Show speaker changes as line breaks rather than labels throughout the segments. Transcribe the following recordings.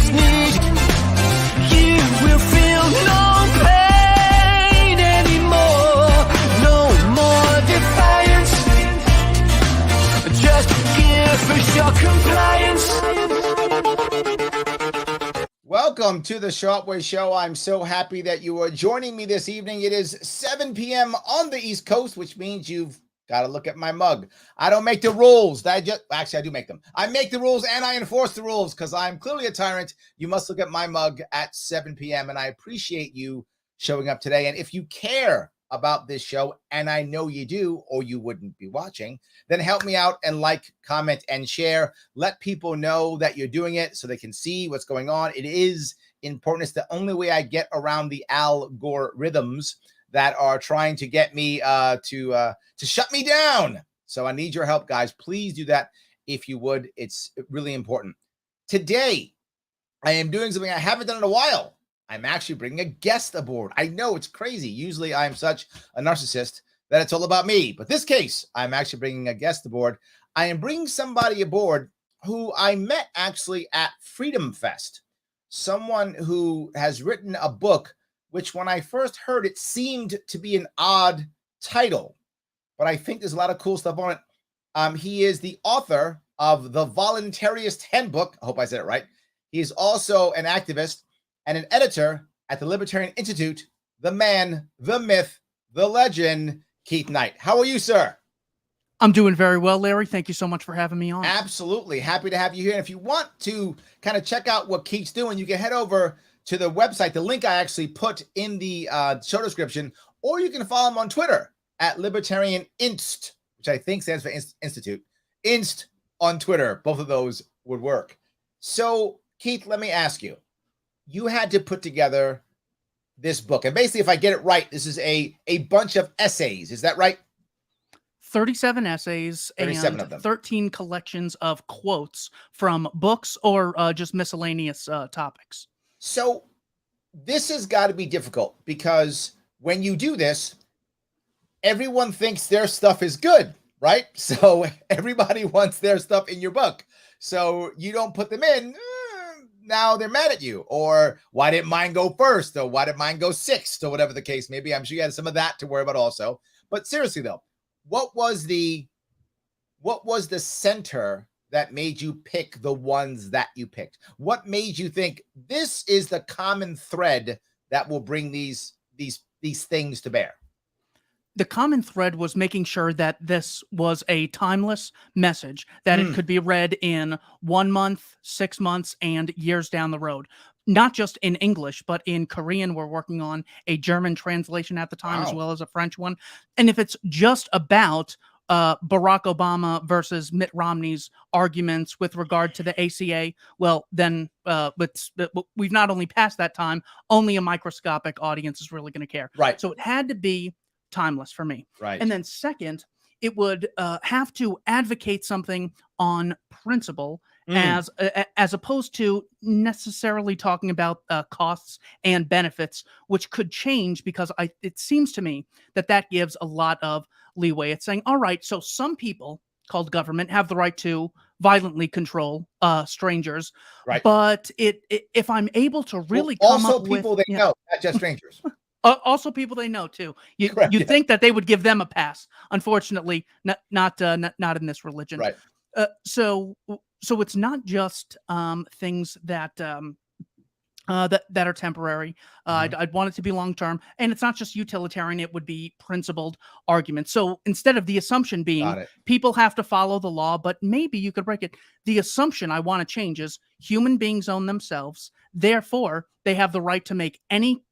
just need. You will feel no pain anymore. No more defiance. Just give us your compliance.
Welcome to the Sharpe Show. I'm so happy that you are joining me this evening. It is 7 p.m. on the East Coast, which means you've got to look at my mug. I don't make the rules. Actually, I do make them. I make the rules and I enforce the rules because I'm clearly a tyrant. You must look at my mug at 7 p.m. And I appreciate you showing up today. And if you care about this show, and I know you do, or you wouldn't be watching, then help me out and like, comment, and share. Let people know that you're doing it so they can see what's going on. It is important. It's the only way I get around the algorithms that are trying to get me to shut me down. So I need your help, guys. Please do that if you would. It's really important. Today, I am doing something I haven't done in a while. I'm actually bringing a guest aboard. I know it's crazy. Usually I'm such a narcissist that it's all about me. But this case, I'm actually bringing a guest aboard. I am bringing somebody aboard who I met actually at Freedom Fest. Someone who has written a book, which when I first heard it seemed to be an odd title. But I think there's a lot of cool stuff on it. He is the author of the Voluntaryist Handbook. I hope I said it right. He is also an activist and an editor at the Libertarian Institute, the man, the myth, the legend, Keith Knight. How are you, sir?
I'm doing very well, Larry. Thank you so much for having me on.
Absolutely. Happy to have you here. And if you want to kind of check out what Keith's doing, you can head over to the website, the link I actually put in the show description, or you can follow him on Twitter at Libertarian Inst, which I think stands for Institute. Inst on Twitter. Both of those would work. So, Keith, let me ask you. You had to put together this book. And basically, if I get it right, this is a bunch of essays. Is that right?
37 essays
37
and
of them.
13 collections of quotes from books or just miscellaneous topics.
So this has got to be difficult because when you do this, everyone thinks their stuff is good, right? So everybody wants their stuff in your book. So you don't put them in. Now they're mad at you, or why didn't mine go first, or why did mine go sixth, or whatever the case may be. I'm sure you had some of that to worry about also. But seriously though, what was the center that made you pick the ones that you picked? What made you think this is the common thread that will bring these things to bear?
The common thread was making sure that this was a timeless message, that it could be read in 1 month, 6 months, and years down the road. Not just in English, but in Korean. We're working on a German translation at the time, as well as a French one. And if it's just about Barack Obama versus Mitt Romney's arguments with regard to the ACA, well, then we've not only passed that time, only a microscopic audience is really going to care.
Right.
So it had to be timeless for me.
Right.
And then second, it would have to advocate something on principle as opposed to necessarily talking about costs and benefits, which could change because it seems to me that gives a lot of leeway. It's saying, all right, so some people called government have the right to violently control strangers.
Right.
But if I'm able to really come
also
up
people
with,
they know, not just strangers.
Also people they know too. You think that they would give them a pass. Unfortunately, not in this religion.
Right.
So it's not just things that are temporary. I'd want it to be long term, and it's not just utilitarian. It would be principled arguments. So instead of the assumption being people have to follow the law, but maybe you could break it. The assumption I want to change is human beings own themselves. Therefore, they have the right to make any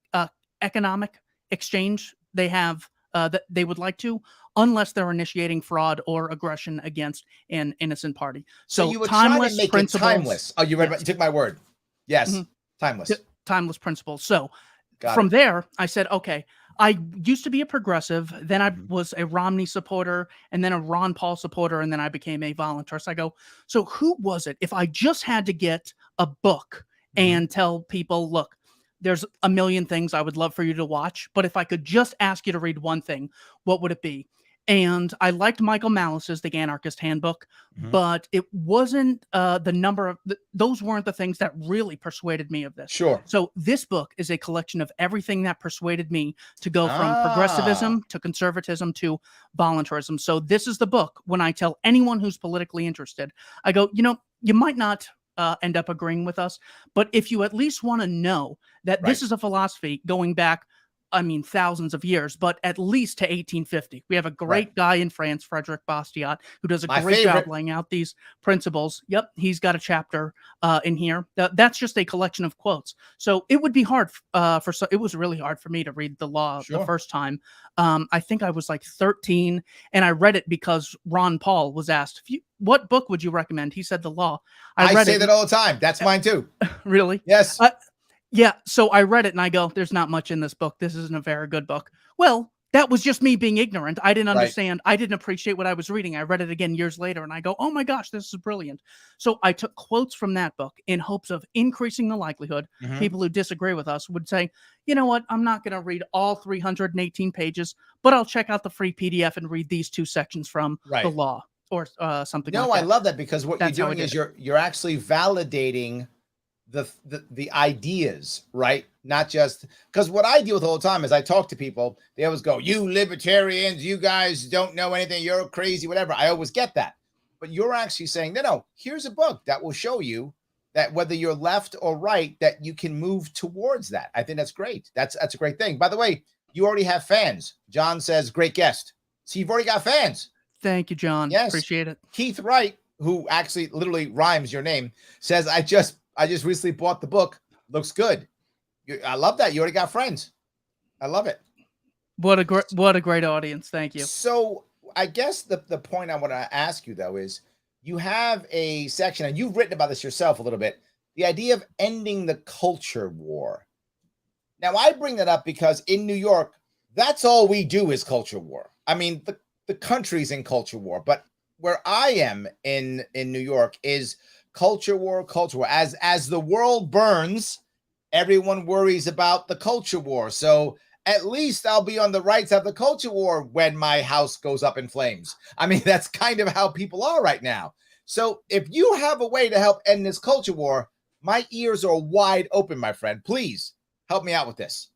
economic exchange they have that they would like to, unless they're initiating fraud or aggression against an innocent party. So
you were trying to make it timeless. Oh, you read?
Yes.
You took my word. Yes, timeless.
Timeless principles. So from there, I said, okay, I used to be a progressive, then I was a Romney supporter, and then a Ron Paul supporter, and then I became a voluntarist. I go, so who was it? If I just had to get a book and tell people, look, there's a million things I would love for you to watch, but if I could just ask you to read one thing, what would it be? And I liked Michael Malice's The Anarchist Handbook,
Mhm.
but it wasn't the number of those weren't the things that really persuaded me of this.
Sure.
So this book is a collection of everything that persuaded me to go from
Ah.
progressivism to conservatism to voluntarism. So this is the book when I tell anyone who's politically interested, I go, you might not end up agreeing with us, but if you at least want to know that
Right.
this is a philosophy going back, I mean, thousands of years, but at least to 1850. We have a great guy in France, Frederick Bastiat, who does a
My
great job
favorite.
laying out these principles. Yep, he's got a chapter in here. That's just a collection of quotes. So it would be hard it was really hard for me to read the law the
Sure.
first time. I think I was like 13, and I read it because Ron Paul was asked, what book would you recommend? He said the law.
I
read
say
it.
that all the time. That's mine too.
Really?
Yes.
Yeah, so I read it and I go, there's not much in this book. This isn't a very good book. Well, that was just me being ignorant. I didn't
Right.
understand. I didn't appreciate what I was reading. I read it again years later and I go, oh my gosh, this is brilliant. So I took quotes from that book in hopes of increasing the likelihood
Mhm.
people who disagree with us would say, you know what, I'm not going to read all 318 pages, but I'll check out the free PDF and read these 2 sections from the
Right.
law or something
No,
like
I
that.
love that because what
That's how
you're
I
doing is
did
you're actually validating the ideas, right? Not just because what I deal with all the time is I talk to people, they always go, "You libertarians, you guys don't know anything, you're crazy, whatever." I always get that. But you're actually saying, no, here's a book that will show you that whether you're left or right, that you can move towards that. I think that's great. That's a great thing. By the way, you already have fans. John says, great guest. So you've already got fans.
Thank you, John.
Yes.
Appreciate it.
Keith Wright, who actually literally rhymes your name, says, I just recently bought the book. Looks good. I love that. You already got friends. I love it.
What a great audience. Thank you.
So I guess the point I want to ask you though is you have a section, and you've written about this yourself a little bit, the idea of ending the culture war. Now I bring that up because in New York, that's all we do is culture war. I mean, the country's in culture war, but where I am in New York is culture war. As the world burns, everyone worries about the culture war. So at least I'll be on the right side of the culture war when my house goes up in flames. I mean, that's kind of how people are right now. So if you have a way to help end this culture war, my ears are wide open, my friend. Please help me out with this.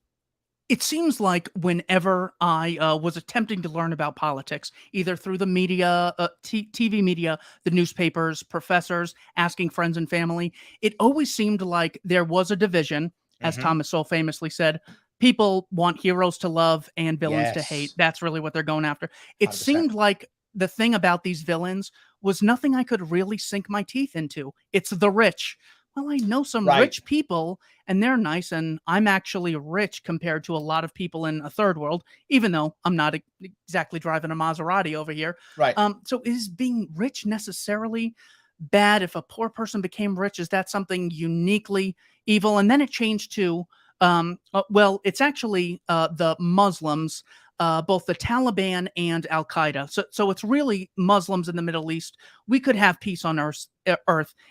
It seems like whenever I was attempting to learn about politics, either through the media, TV media, the newspapers, professors, asking friends and family, it always seemed like there was a division, as Thomas Sowell famously said. People want heroes to love and villains to hate.
Yes.
That's really what they're going after. It
100%.
seemed like the thing about these villains was nothing I could really sink my teeth into. It's the rich. Well, I know some
Right.
rich people and they're nice, and I'm actually rich compared to a lot of people in a third world, even though I'm not exactly driving a Maserati over here.
Right.
So is being rich necessarily bad? If a poor person became rich, is that something uniquely evil? And then it changed to, well, it's actually the Muslims, both the Taliban and Al Qaeda. So it's really Muslims in the Middle East. We could have peace on earth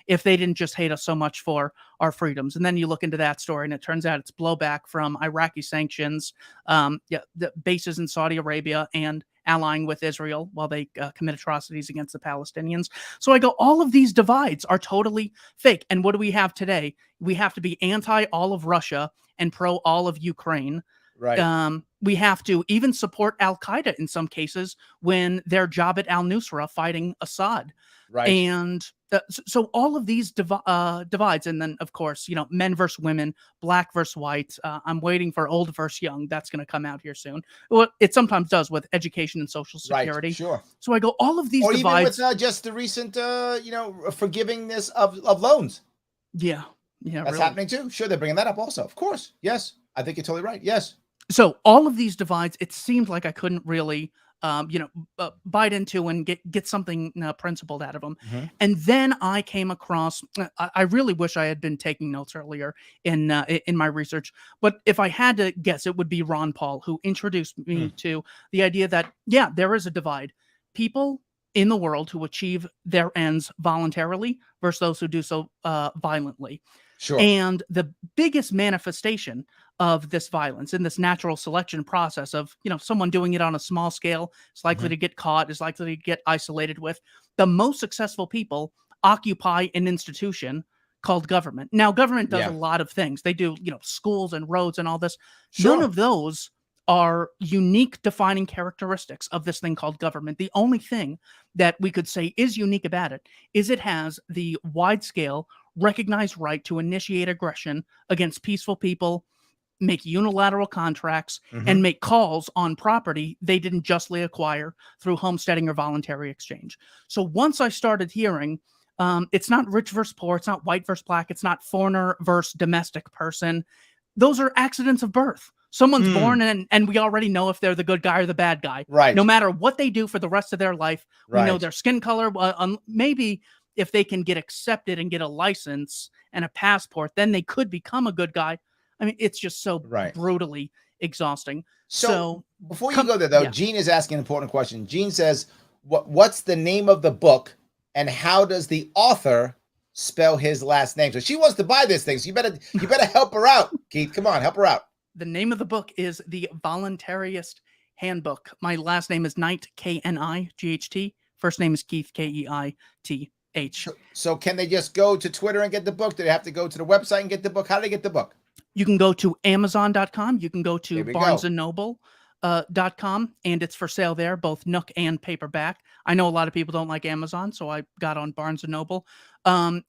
if they didn't just hate us so much for our freedoms. And then you look into that story, and it turns out it's blowback from Iraqi sanctions, the bases in Saudi Arabia, and allying with Israel while they commit atrocities against the Palestinians. So I go, all of these divides are totally fake. And what do we have today? We have to be anti all of Russia and pro all of Ukraine.
Right.
We have to even support Al Qaeda in some cases when they're Jabhat al-Nusra fighting Assad.
Right.
And so all of these divides, and then of course, men versus women, black versus white. I'm waiting for old versus young. That's going to come out here soon. Well, it sometimes does with education and social security.
Right. Sure.
So I go, all of these
Or
divides.
even with just the recent, forgivingness of loans.
Yeah.
That's
really
happening too. Sure, they're bringing that up also. Of course. Yes. I think you're totally right. Yes.
So all of these divides, it seemed like I couldn't really, bite into and get something principled out of them. And then I came across. I really wish I had been taking notes earlier in my research. But if I had to guess, it would be Ron Paul who introduced me to the idea that there is a divide. People in the world who achieve their ends voluntarily versus those who do so violently.
Sure.
And the biggest manifestation of this violence in this natural selection process of, someone doing it on a small scale is likely
Mhm.
to get caught, is likely to get isolated with. The most successful people occupy an institution called government. Now, government does a
Yeah.
lot of things. They do, schools and roads and all this. None
Sure.
of those are unique defining characteristics of this thing called government. The only thing that we could say is unique about it is it has the wide scale recognized right to initiate aggression against peaceful people, make unilateral contracts,
Mhm.
and make calls on property they didn't justly acquire through homesteading or voluntary exchange. So once I started hearing, it's not rich versus poor, it's not white versus black, it's not foreigner versus domestic person. Those are accidents of birth. Someone's born and we already know if they're the good guy or the bad guy.
Right.
No matter what they do for the rest of their life, we know
Right.
their skin color. Maybe if they can get accepted and get a license and a passport, then they could become a good guy. I mean, it's just so
Right.
brutally exhausting.
So before you
come-
go there, though,
yeah.
Gene is asking an important question. Gene says, "What's the name of the book, and how does the author spell his last name?" So she wants to buy this thing. So you better help her out, Keith. Come on, help her out.
The name of the book is The Voluntaryist Handbook. My last name is Knight, Knight. First name is Keith, Keith.
So can they just go to Twitter and get the book? Do they have to go to the website and get the book? How do they get the book?
You can go to Amazon.com. You can go to
There we go.
BarnesandNoble.com, and it's for sale there, both Nook and paperback. I know a lot of people don't like Amazon, so I got on Barnes and Noble.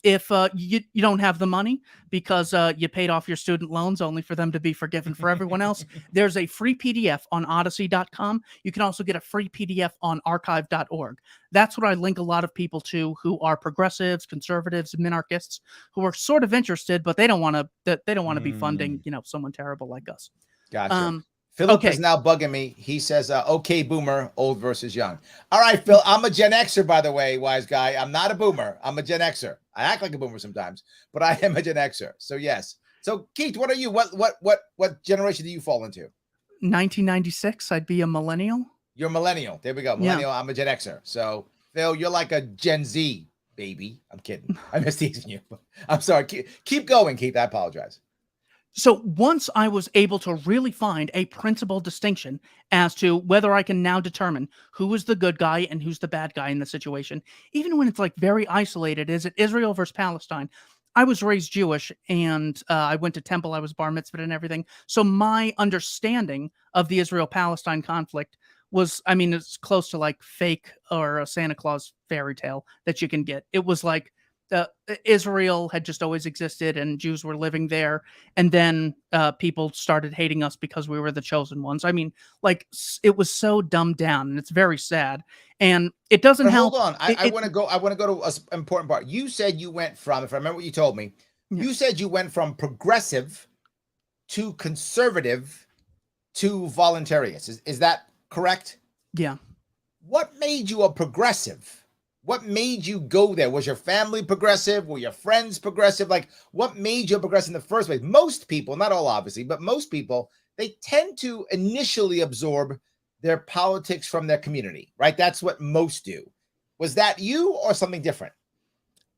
If you don't have the money because you paid off your student loans only for them to be forgiven for everyone else, there's a free PDF on Odyssey.com. You can also get a free PDF on archive.org. That's what I link a lot of people to who are progressives, conservatives, minarchists, who are sort of interested, but they don't want to be funding, someone terrible like us.
Gotcha. Philip
okay.
is now bugging me. He says, okay, boomer, old versus young. All right, Phil, I'm a Gen Xer, by the way, wise guy. I'm not a boomer. I'm a Gen Xer. I act like a boomer sometimes, but I am a Gen Xer. So yes. So Keith, what are you? What generation do you fall into?
1996, I'd be a millennial.
You're a millennial. There we go. Millennial, yeah. I'm a Gen Xer. So Phil, you're like a Gen Z baby. I'm kidding. I'm just teasing you. I'm sorry. Keep going, Keith. I apologize.
So once I was able to really find a principal distinction as to whether I can now determine who is the good guy and who's the bad guy in the situation, even when it's like very isolated, is it Israel versus Palestine? I was raised Jewish and I went to temple, I was bar mitzvahed and everything. So my understanding of the Israel-Palestine conflict was, I mean, it's close to like fake or a Santa Claus fairy tale that you can get. It was like Israel had just always existed and Jews were living there. And then people started hating us because we were the chosen ones. I mean, like it was so dumbed down and it's very sad. And it doesn't help.
Hold on. I want to go to an important part. You said you went from, if I remember what you told me, you said you went from progressive to conservative to voluntarist. Is that correct?
Yeah.
What made you a progressive? What made you go there? Was your family progressive? Were your friends progressive? Like, what made you a progressive in the first place? Most people, not all obviously, but most people, they tend to initially absorb their politics from their community, right? That's what most do. Was that you or something different?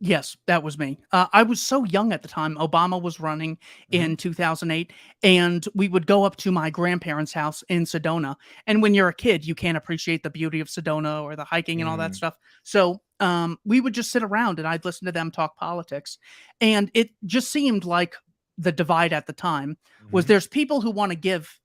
Yes, that was me. I was so young at the time. Obama was running in 2008, and we would go up to my grandparents' house in Sedona. And when you're a kid, you can't appreciate the beauty of Sedona or the hiking and all that stuff. So we would just sit around, and I'd listen to them talk politics. And it just seemed like the divide at the time was there's people who want to give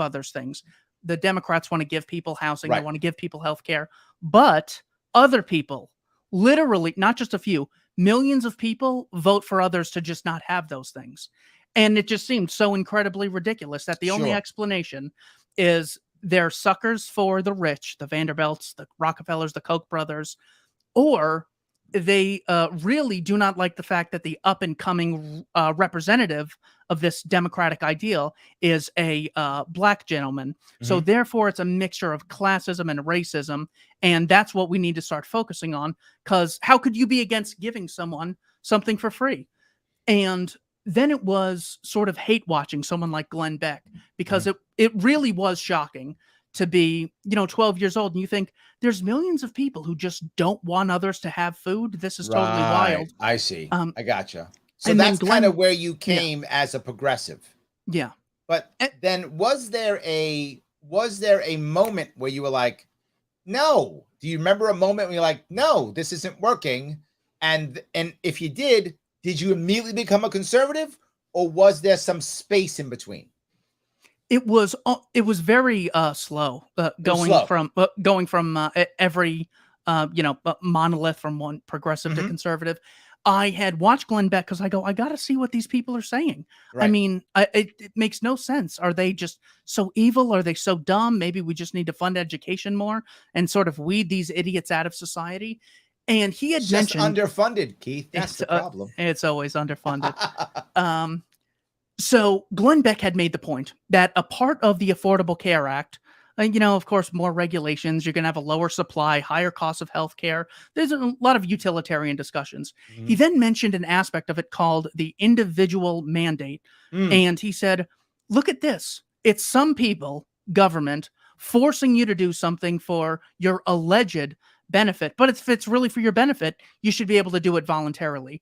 others things. The Democrats want to give people housing, they want to give people health care, but other people, literally, not just a few, millions of people vote for others to just not have those things. And it just seemed so incredibly ridiculous that the only explanation is they're suckers for the rich, the Vanderbilts, the Rockefellers, the Koch brothers, or they really do not like the fact that the up-and-coming representative of this democratic ideal is a black gentleman. So therefore, it's a mixture of classism and racism, and that's what we need to start focusing on, because how could you be against giving someone something for free? And then it was sort of hate-watching someone like Glenn Beck, because it really was shocking to be, 12 years old and you think there's millions of people who just don't want others to have food. This is totally wild.
I see. I gotcha. So
And then
that's kind of
Glenn,
where you
yeah,
came as a progressive.
yeah.
But
Eh,
then was there a moment where you were like, no? Do you remember a moment when you're like, no, this isn't working? And if you did you immediately become a conservative, or was there some space in between?
it was very slow,
It was slow.
going from every monolith from one progressive to
Mhm.
conservative. I had watched Glenn Beck because I go, I got to see what these people are saying. I
Right.
mean, it makes no sense. Are they just so evil? Are they so dumb? Maybe we just need to fund education more and sort of weed these idiots out of society. And he
It's
had
just
mentioned
underfunded, Keith. That's
it's
the problem.
it's always underfunded. Um, so Glenn Beck had made the point that a part of the Affordable Care Act, of course, more regulations, you're going to have a lower supply, higher cost of healthcare. There's a lot of utilitarian discussions. He
Mhm.
then mentioned an aspect of it called the individual mandate.
Mm,
And he said, look at this. It's some people, government, forcing you to do something for your alleged benefit. But if it's really for your benefit, you should be able to do it voluntarily.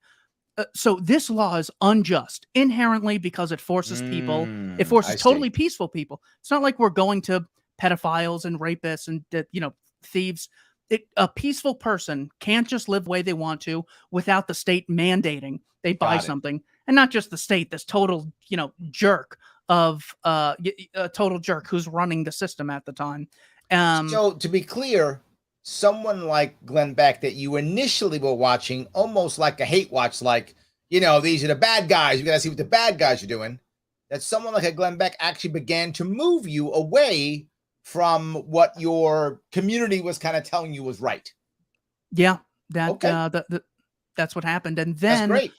So this law is unjust inherently because it forces people. It
I
forces
see.
totally peaceful people. It's not like we're going to pedophiles and rapists and thieves. A peaceful person can't just live the way they want to without the state mandating they buy
Got it.
something, and not just the state. This total jerk of a total jerk who's running the system at the time. Um,
So to be clear, someone like Glenn Beck that you initially were watching almost like a hate watch, like, these are the bad guys. We got to see what the bad guys are doing. That someone like a Glenn Beck actually began to move you away from what your community was kind of telling you was right.
yeah, that
Okay,
that's what happened, and
that's
then
great.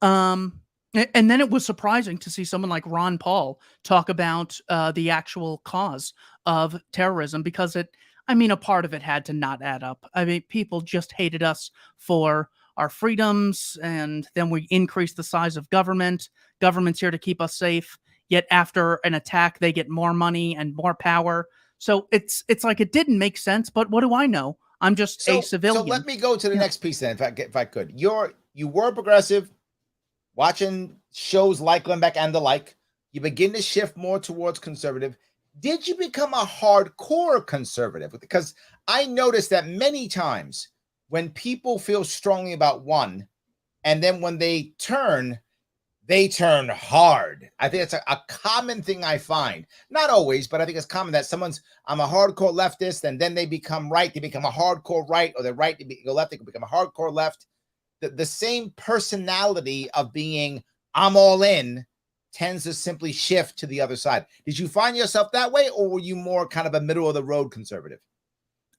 And then it was surprising to see someone like Ron Paul talk about the actual cause of terrorism because a part of it had to not add up. I mean, people just hated us for our freedoms, and then we increased the size of government. Government's here to keep us safe. Yet after an attack, they get more money and more power. So it's like it didn't make sense. But what do I know? I'm just a
So let
civilian.
me go to the
Yeah.
next piece then, if I could. You were progressive, watching shows like Glenn Beck and the like. You begin to shift more towards conservative. Did you become a hardcore conservative? Because I noticed that many times when people feel strongly about one, and then when they turn hard. I think it's a common thing I find. Not always, but I think it's common that I'm a hardcore leftist, and then they become right. They become a hardcore right, or they're right to go left. They can become a hardcore left. The same personality of being I'm all in tends to simply shift to the other side. Did you find yourself that way, or were you more kind of a middle of the road conservative?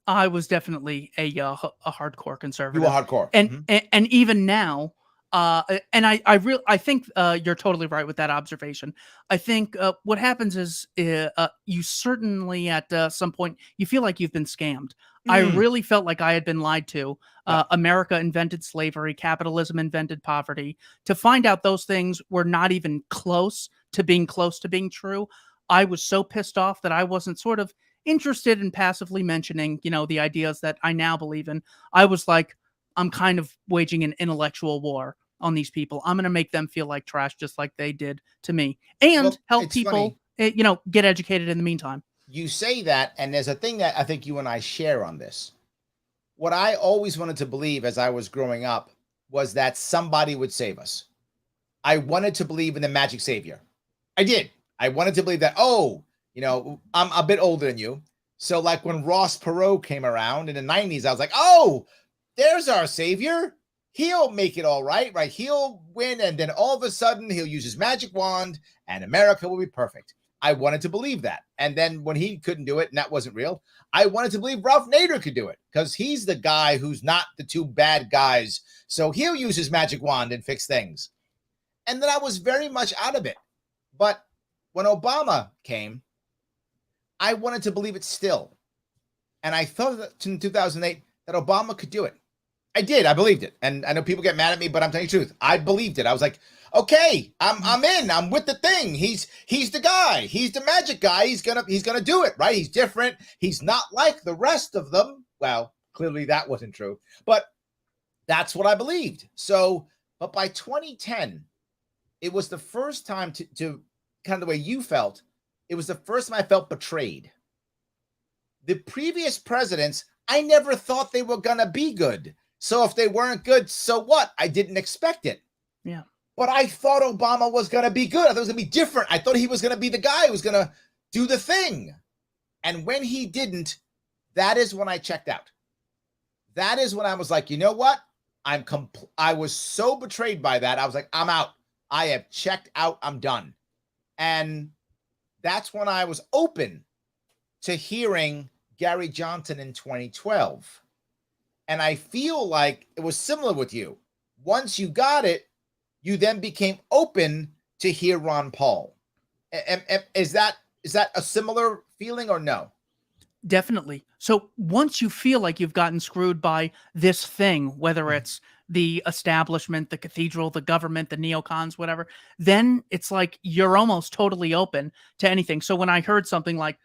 I was definitely a hardcore
You were
conservative,
hardcore.
and
Mhm.
and even now, and I think you're totally right with that observation. I think what happens is you certainly at some point you feel like you've been scammed. I
Mm,
really felt like I had been lied to.
yeah.
America invented slavery, capitalism invented poverty. To find out those things were not even close to being true, I was so pissed off that I wasn't sort of interested in passively mentioning, the ideas that I now believe in. I was like, I'm kind of waging an intellectual war on these people. I'm going to make them feel like trash just like they did to me and
Well,
help
it's funny.
people, get educated in the meantime.
You say that, and there's a thing that I think you and I share on this. What I always wanted to believe as I was growing up was that somebody would save us. I wanted to believe in the magic savior. I did. I wanted to believe that, I'm a bit older than you. So, like when Ross Perot came around in the 90s, I was like, oh, there's our savior. He'll make it all right, right? He'll win. And then all of a sudden, he'll use his magic wand and America will be perfect. I wanted to believe that. And then when he couldn't do it and that wasn't real, I wanted to believe Ralph Nader could do it because he's the guy who's not the two bad guys. So he'll use his magic wand and fix things. And then I was very much out of it. But when Obama came, I wanted to believe it still. And I thought that in 2008 that Obama could do it. I did. I believed it. And I know people get mad at me, but I'm telling you the truth. I believed it. I was like, okay, I'm in. I'm with the thing. He's the guy. He's the magic guy. He's gonna do it, right? He's different. He's not like the rest of them. Well, clearly that wasn't true. But that's what I believed. So, but by 2010, it was the first time to kind of the way you felt. It was the first time I felt betrayed. The previous presidents, I never thought they were going to be good. So if they weren't good, so what? I didn't expect it.
Yeah.
But I thought Obama was going to be good. I thought it was going to be different. I thought he was going to be the guy who was going to do the thing. And when he didn't, that is when I checked out. That is when I was like, you know what? I was so betrayed by that. I was like, I'm out. I have checked out. I'm done. And that's when I was open to hearing Gary Johnson in 2012. And I feel like it was similar with you. Once you got it, you then became open to hear Ron Paul. Is that a similar feeling or no?
Definitely. So once you feel like you've gotten screwed by this thing, whether it's the establishment, the cathedral, the government, the neocons, whatever, then it's like you're almost totally open to anything. So when I heard something like,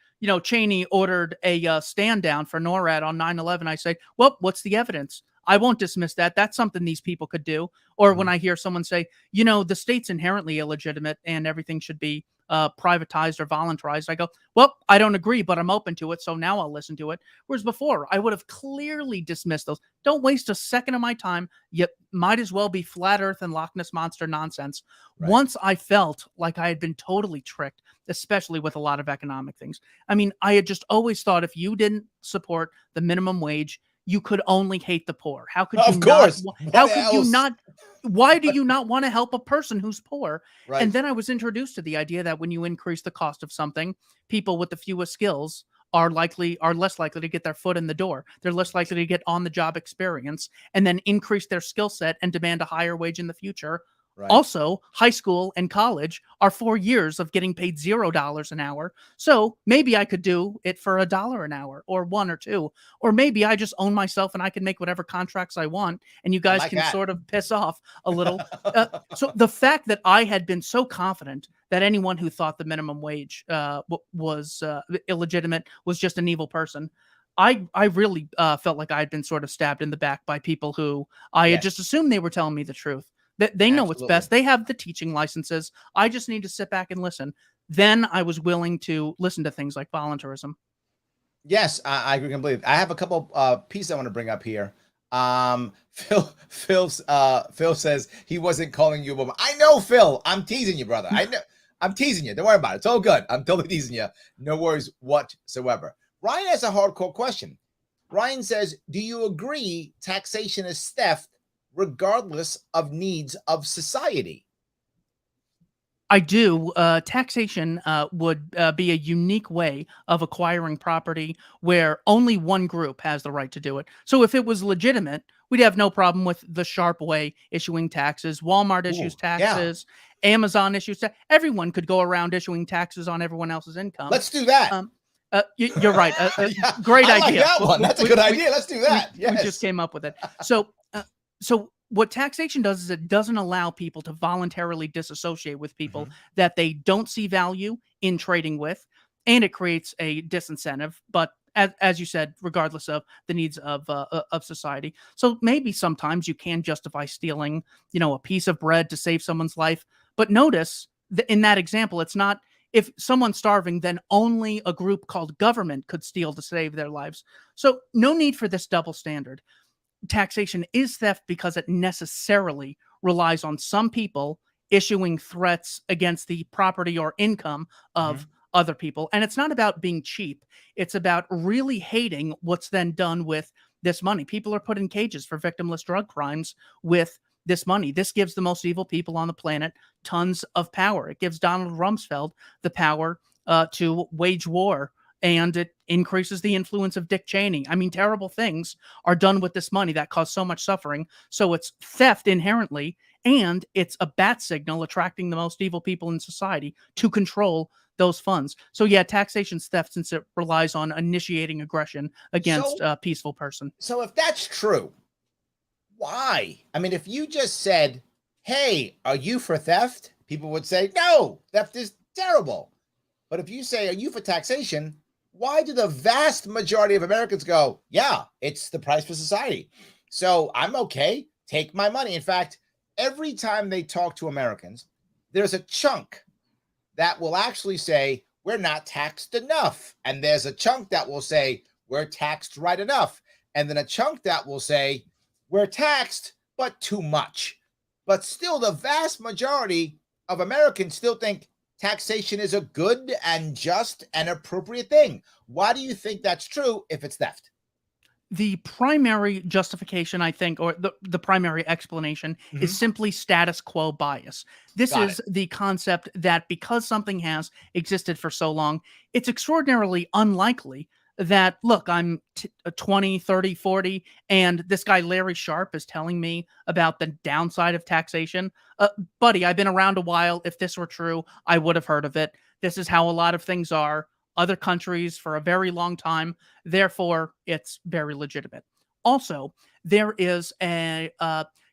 Cheney ordered a stand down for NORAD on 9/11, I say, well, what's the evidence? I won't dismiss that. That's something these people could do. Or when I hear someone say, the state's inherently illegitimate and everything should be privatized or voluntarized, I go, well, I don't agree, but I'm open to it. So now I'll listen to it. Whereas before, I would have clearly dismissed those. Don't waste a second of my time. You might as well be flat earth and Loch Ness monster nonsense. Right. Once I felt like I had been totally tricked, especially with a lot of economic things. I mean, I had just always thought if you didn't support the minimum wage, you could only hate the poor. How could you
Of course.
How could you not? Why do you not want to help a person who's poor?
Right.
And then I was introduced to the idea that when you increase the cost of something, people with the fewest skills are less likely to get their foot in the door. They're less likely to get on the job experience and then increase their skill set and demand a higher wage in the future. Right. Also, high school and college are 4 years of getting paid $0 an hour. So maybe I could do it for $1 an hour or $1 or $2, or maybe I just own myself and I can make whatever contracts I want. And you guys can sort of piss off a little. So the fact that I had been so confident that anyone who thought the minimum wage was illegitimate was just an evil person. I really felt like I had been sort of stabbed in the back by people who I had just assumed they were telling me the truth. They know what's best. They have the teaching licenses. I just need to sit back and listen. Then I was willing to listen to things like voluntarism.
Yes, I agree completely. I have a couple pieces I want to bring up here. Phil says he wasn't calling you a woman. I know, Phil. I'm teasing you, brother. I know. I'm teasing you. Don't worry about it. It's all good. I'm totally teasing you. No worries whatsoever. Ryan has a hardcore question. Ryan says, do you agree taxation is theft regardless of needs of society?
I do. Taxation would be a unique way of acquiring property where only one group has the right to do it. So if it was legitimate, we'd have no problem with the Sharpe way issuing taxes. Walmart issues taxes. Yeah. Amazon issues taxes. Everyone could go around issuing taxes on everyone else's income.
Let's do that.
You're right. Great idea.
I like that one. That's a good idea. Let's do that.
We just came up with it. So what taxation does is it doesn't allow people to voluntarily disassociate with people that they don't see value in trading with, and it creates a disincentive. But as you said, regardless of the needs of society. So maybe sometimes you can justify stealing, a piece of bread to save someone's life. But notice that in that example, it's not if someone's starving, then only a group called government could steal to save their lives. So no need for this double standard. Taxation is theft because it necessarily relies on some people issuing threats against the property or income of other people. And it's not about being cheap. It's about really hating what's then done with this money. People are put in cages for victimless drug crimes with this money. This gives the most evil people on the planet tons of power. It gives Donald Rumsfeld the power to wage war, and it increases the influence of Dick Cheney. I mean, terrible things are done with this money that cause so much suffering. So it's theft inherently, and it's a bat signal attracting the most evil people in society to control those funds. So yeah, taxation's theft since it relies on initiating aggression against a peaceful person.
So if that's true, why? I mean, if you just said, hey, are you for theft? People would say, no, theft is terrible. But if you say, are you for taxation? Why do the vast majority of Americans go, yeah, it's the price for society. So I'm okay. Take my money. In fact, every time they talk to Americans, there's a chunk that will actually say we're not taxed enough. And there's a chunk that will say we're taxed right enough. And then a chunk that will say we're taxed, but too much. But still, the vast majority of Americans still think taxation is a good and just and appropriate thing. Why do you think that's true if it's theft?
The primary justification, I think, or the primary explanation is simply status quo bias. This
Got
is the concept that because something has existed for so long, it's extraordinarily unlikely that, look, I'm 20, 30, 40, and this guy Larry Sharpe is telling me about the downside of taxation. Buddy, I've been around a while. If this were true, I would have heard of it. This is how a lot of things are. Other countries for a very long time. Therefore, it's very legitimate. Also, there is a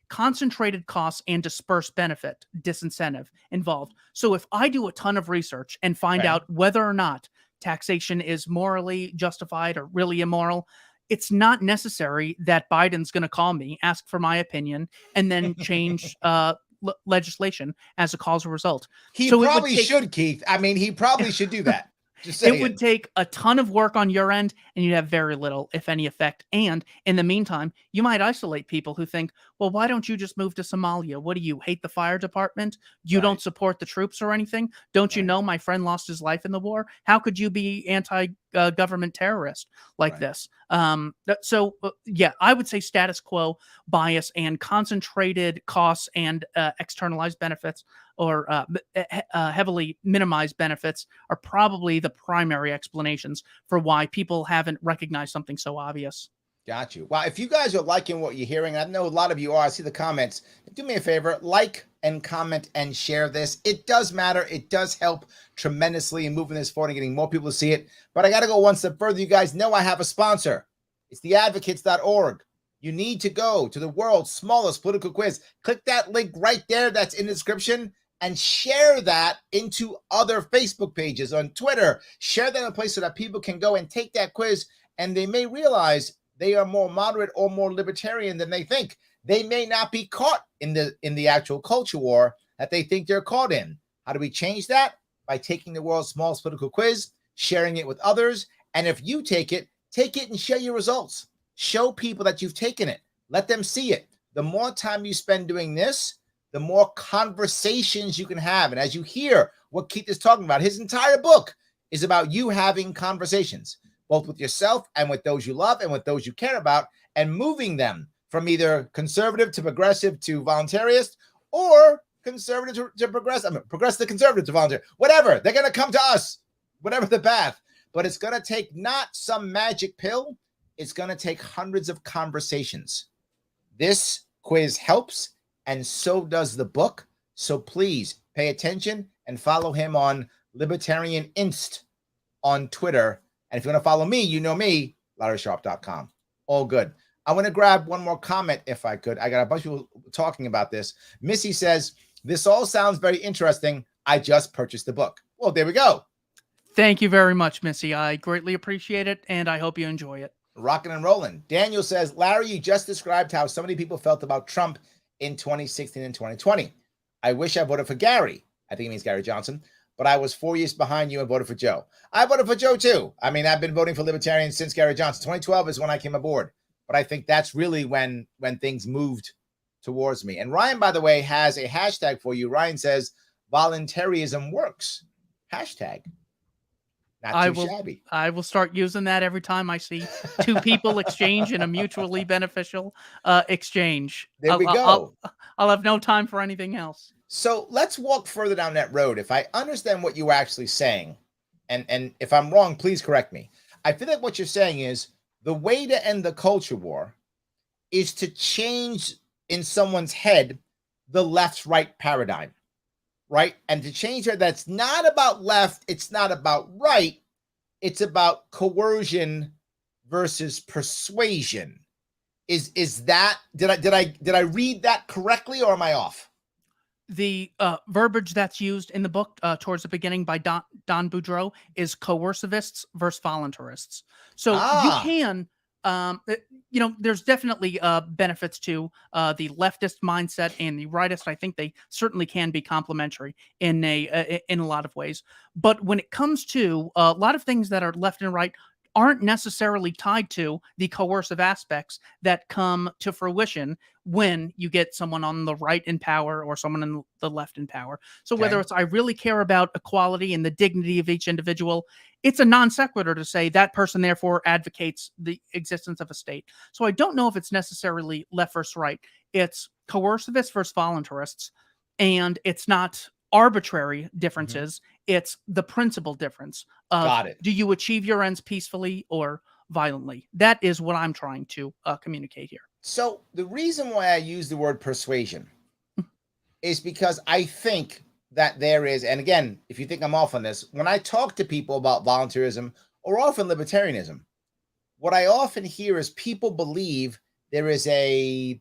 concentrated costs and dispersed benefit disincentive involved. So if I do a ton of research and find out whether or not taxation is morally justified or really immoral, it's not necessary that Biden's going to call me, ask for my opinion, and then change legislation as a causal result.
He
So
probably should, Keith. I mean, he probably should do that.
It would take a ton of work on your end, and you'd have very little, if any, effect. And in the meantime, you might isolate people who think, well, why don't you just move to Somalia? What do you hate the fire department? You don't support the troops or anything? Don't you know my friend lost his life in the war? How could you be anti-government terrorist like this? Yeah, I would say status quo bias and concentrated costs and externalized benefits or heavily minimized benefits are probably the primary explanations for why people haven't recognized something so obvious.
Got you. Well, if you guys are liking what you're hearing, I know a lot of you are. I see the comments. Do me a favor, like and comment and share this. It does matter. It does help tremendously in moving this forward and getting more people to see it. But I got to go one step further. You guys know I have a sponsor. It's theadvocates.org. You need to go to the world's smallest political quiz. Click that link right there that's in the description and share that into other Facebook pages, on Twitter. Share that in a place so that people can go and take that quiz, and they may realize they are more moderate or more libertarian than they think. They may not be caught in the actual culture war that they think they're caught in. How do we change that? By taking the world's smallest political quiz, sharing it with others, and if you take it and share your results. Show people that you've taken it. Let them see it. The more time you spend doing this, the more conversations you can have. And as you hear what Keith is talking about, his entire book is about you having conversations, both with yourself and with those you love and with those you care about, and moving them from either conservative to progressive to voluntarist, or conservative to progressive, progressive to conservative to voluntary, whatever. They're going to come to us, whatever the path. But it's going to take not some magic pill. It's going to take hundreds of conversations. This quiz helps, and so does the book. So please pay attention and follow him on Libertarian Inst on Twitter. And if you want to follow me, you know me, LarrySharpe.com. All good. I want to grab one more comment if I could. I got a bunch of people talking about this. Missy says, this all sounds very interesting. I just purchased the book. Well, there we go.
Thank you very much, Missy. I greatly appreciate it, and I hope you enjoy it.
Rocking and rolling. Daniel says, Larry, you just described how so many people felt about Trump in 2016 and 2020. I wish I voted for Gary. I think he means Gary Johnson. But I was 4 years behind you and voted for Joe. I voted for Joe, too. I mean, I've been voting for libertarians since Gary Johnson. 2012 is when I came aboard. But I think that's really when things moved towards me. And Ryan, by the way, has a hashtag for you. Ryan says, voluntarism works. Hashtag. Not too shabby.
I will start using that every time I see two people exchange in a mutually beneficial exchange.
There we go.
I'll have no time for anything else.
So let's walk further down that road. If I understand what you were actually saying, and if I'm wrong, please correct me. I feel like what you're saying is the way to end the culture war is to change in someone's head the left-right paradigm. Right? And to change her, that's not about left, it's not about right, it's about coercion versus persuasion. Is that, did I read that correctly, or am I off?
The verbiage that's used in the book towards the beginning by Don Boudreaux is coercivists versus voluntarists. So you can there's definitely benefits to the leftist mindset and the rightist. I think they certainly can be complementary in a lot of ways. But when it comes to a lot of things that are left and right aren't necessarily tied to the coercive aspects that come to fruition when you get someone on the right in power or someone on the left in power. So whether
Okay.
it's I really care about equality and the dignity of each individual, it's a non sequitur to say that person therefore advocates the existence of a state. So I don't know if it's necessarily left versus right. It's coercivists versus voluntarists, and it's not arbitrary differences. It's the principal difference of
Got it.
do you achieve your ends peacefully or violently? That is what I'm trying to communicate here.
So the reason why I use the word persuasion is because I think that there is, and again, if you think I'm off on this, when I talk to people about voluntarism or often libertarianism, what I often hear is people believe there is a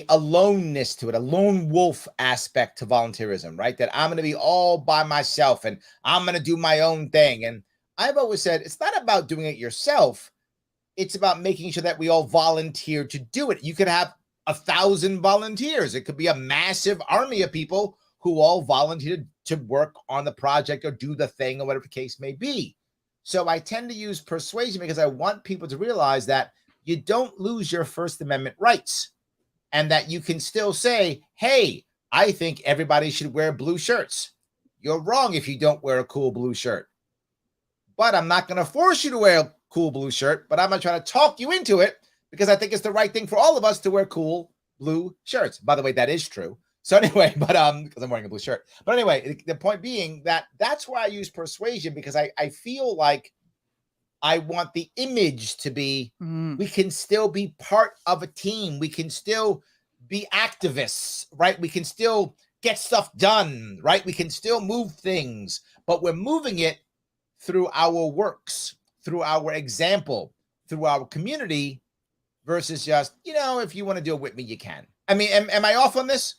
aloneness to it, a lone wolf aspect to voluntarism, right? That I'm going to be all by myself and I'm going to do my own thing. And I've always said it's not about doing it yourself. It's about making sure that we all volunteer to do it. You could have 1,000 volunteers. It could be a massive army of people who all volunteered to work on the project or do the thing or whatever the case may be. So I tend to use persuasion because I want people to realize that you don't lose your First Amendment rights and that you can still say, hey, I think everybody should wear blue shirts. You're wrong if you don't wear a cool blue shirt. But I'm not going to force you to wear a cool blue shirt, but I'm going to try to talk you into it because I think it's the right thing for all of us to wear cool blue shirts. By the way, that is true. So anyway, but because I'm wearing a blue shirt. But anyway, the point being that that's why I use persuasion, because I feel like I want the image to be, we can still be part of a team. We can still be activists, right? We can still get stuff done, right? We can still move things, but we're moving it through our works, through our example, through our community versus just, if you want to do it with me, you can. I mean, am I off on this?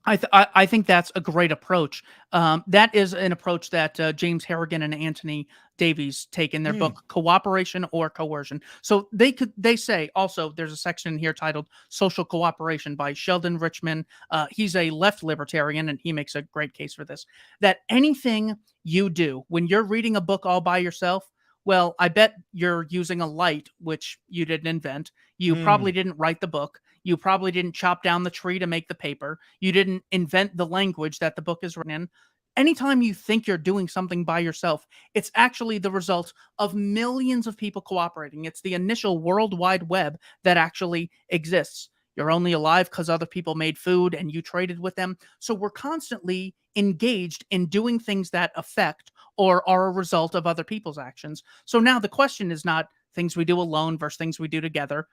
I think that's a great approach. That is an approach that James Harrigan and Anthony Davies take in their book, Cooperation or Coercion. So they say also, there's a section in here titled Social Cooperation by Sheldon Richman. He's a left libertarian, and he makes a great case for this, that anything you do when you're reading a book all by yourself, well, I bet you're using a light, which you didn't invent. You probably didn't write the book. You probably didn't chop down the tree to make the paper. You didn't invent the language that the book is written in. Anytime you think you're doing something by yourself, it's actually the result of millions of people cooperating. It's the initial World Wide Web that actually exists. You're only alive because other people made food and you traded with them. So we're constantly engaged in doing things that affect or are a result of other people's actions. So now the question is not things we do alone versus things we do together.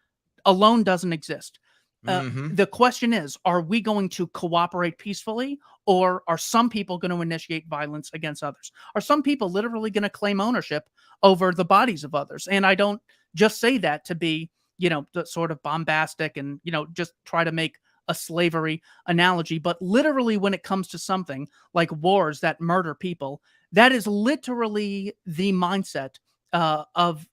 Alone doesn't exist. The question is, are we going to cooperate peacefully, or are some people going to initiate violence against others? Are some people literally going to claim ownership over the bodies of others? And I don't just say that to be, the sort of bombastic and, just try to make a slavery analogy, but literally when it comes to something like wars that murder people, that is literally the mindset of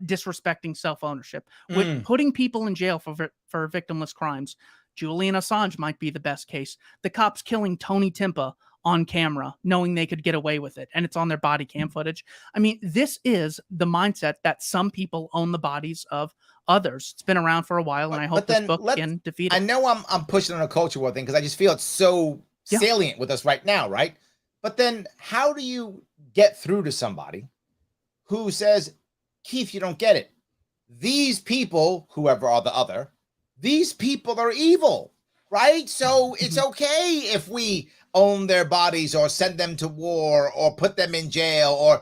disrespecting self-ownership, with putting people in jail for victimless crimes. Julian Assange might be the best case. The cops killing Tony Timpa on camera, knowing they could get away with it, and it's on their body cam footage. I mean, this is the mindset that some people own the bodies of others. It's been around for a while, and I hope this book can defeat it.
I know I'm pushing on a culture war thing because I just feel it's so salient with us right now, right? But then how do you get through to somebody who says, Keith, you don't get it. These people, whoever are the other, these people are evil, right? So it's okay if we own their bodies or send them to war or put them in jail or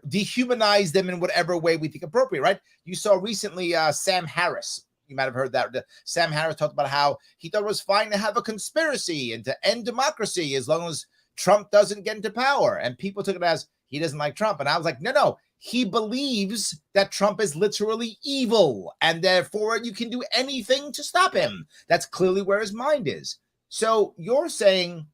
dehumanize them in whatever way we think appropriate, right? You saw recently Sam Harris. You might have heard that. Sam Harris talked about how he thought it was fine to have a conspiracy and to end democracy as long as Trump doesn't get into power. And people took it as he doesn't like Trump. And I was like, no. He believes that Trump is literally evil and therefore you can do anything to stop him. That's clearly where his mind is. So you're saying,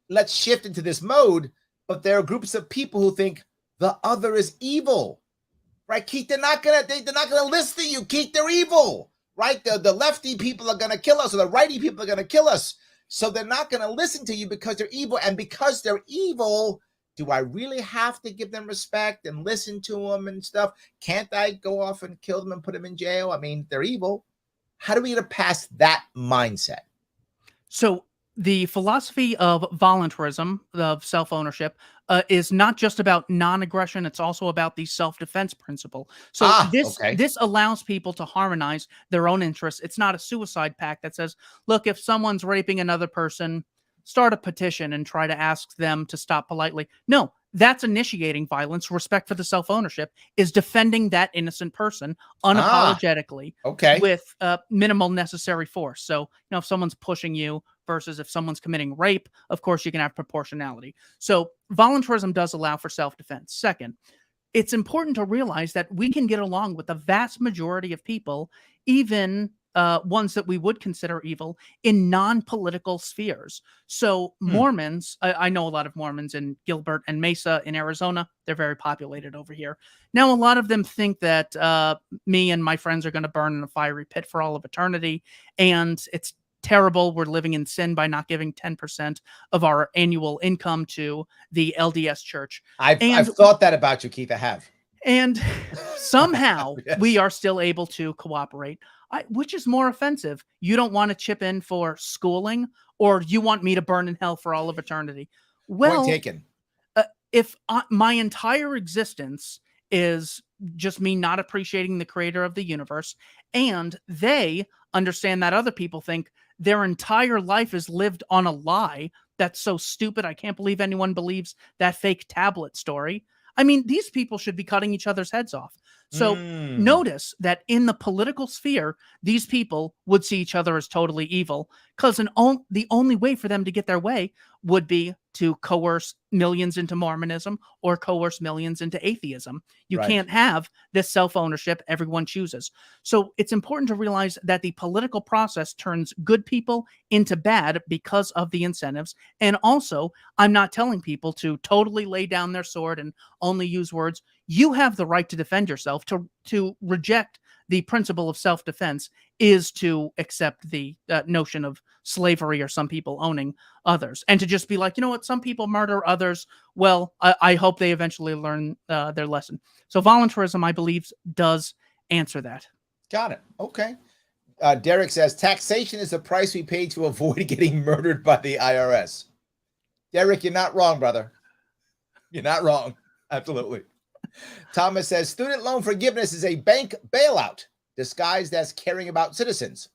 let's shift into this mode, but there are groups of people who think the other is evil. right? Keith, they're not gonna listen to you. Keith, they're evil, right? The lefty people are gonna kill us, or the righty people are gonna kill us. So they're not gonna listen to you because they're evil. And because they're evil, do I really have to give them respect and listen to them and stuff? Can't I go off and kill them and put them in jail? I mean, they're evil. How do we get past that mindset?
So the philosophy of voluntarism, of self-ownership, is not just about non-aggression. It's also about the self-defense principle. So
Okay.
this allows people to harmonize their own interests. It's not a suicide pact that says, look, if someone's raping another person, start a petition and try to ask them to stop politely. No, that's initiating violence. Respect for the self-ownership is defending that innocent person unapologetically
Okay.
with minimal necessary force. So, if someone's pushing you versus if someone's committing rape, of course, you can have proportionality. So voluntarism does allow for self-defense. Second, it's important to realize that we can get along with the vast majority of people, even ones that we would consider evil, in non-political spheres. So Mormons, I know a lot of Mormons in Gilbert and Mesa in Arizona. They're very populated over here. Now, a lot of them think that me and my friends are going to burn in a fiery pit for all of eternity, and it's terrible. We're living in sin by not giving 10% of our annual income to the LDS Church.
I've thought that about you, Keith. I have.
And somehow
Yes.
we are still able to cooperate. Which is more offensive? You don't want to chip in for schooling, or you want me to burn in hell for all of eternity? Well,
Point taken.
If my entire existence is just me not appreciating the creator of the universe, and they understand that other people think their entire life is lived on a lie that's so stupid, I can't believe anyone believes that fake tablet story. I mean, these people should be cutting each other's heads off. So notice that in the political sphere, these people would see each other as totally evil, because the only way for them to get their way would be to coerce millions into Mormonism or coerce millions into atheism. You
Right.
can't have this self-ownership everyone chooses. So it's important to realize that the political process turns good people into bad because of the incentives. And also, I'm not telling people to totally lay down their sword and only use words. You have the right to defend yourself. To reject the principle of self-defense is to accept the notion of slavery or some people owning others, and to just be like, you know what, some people murder others. Well, I hope they eventually learn their lesson. So voluntarism, I believe, does answer that.
Got it. Okay. Derek says taxation is the price we pay to avoid getting murdered by the IRS. Derek, you're not wrong, brother. You're not wrong. Absolutely. Thomas says student loan forgiveness is a bank bailout disguised as caring about citizens.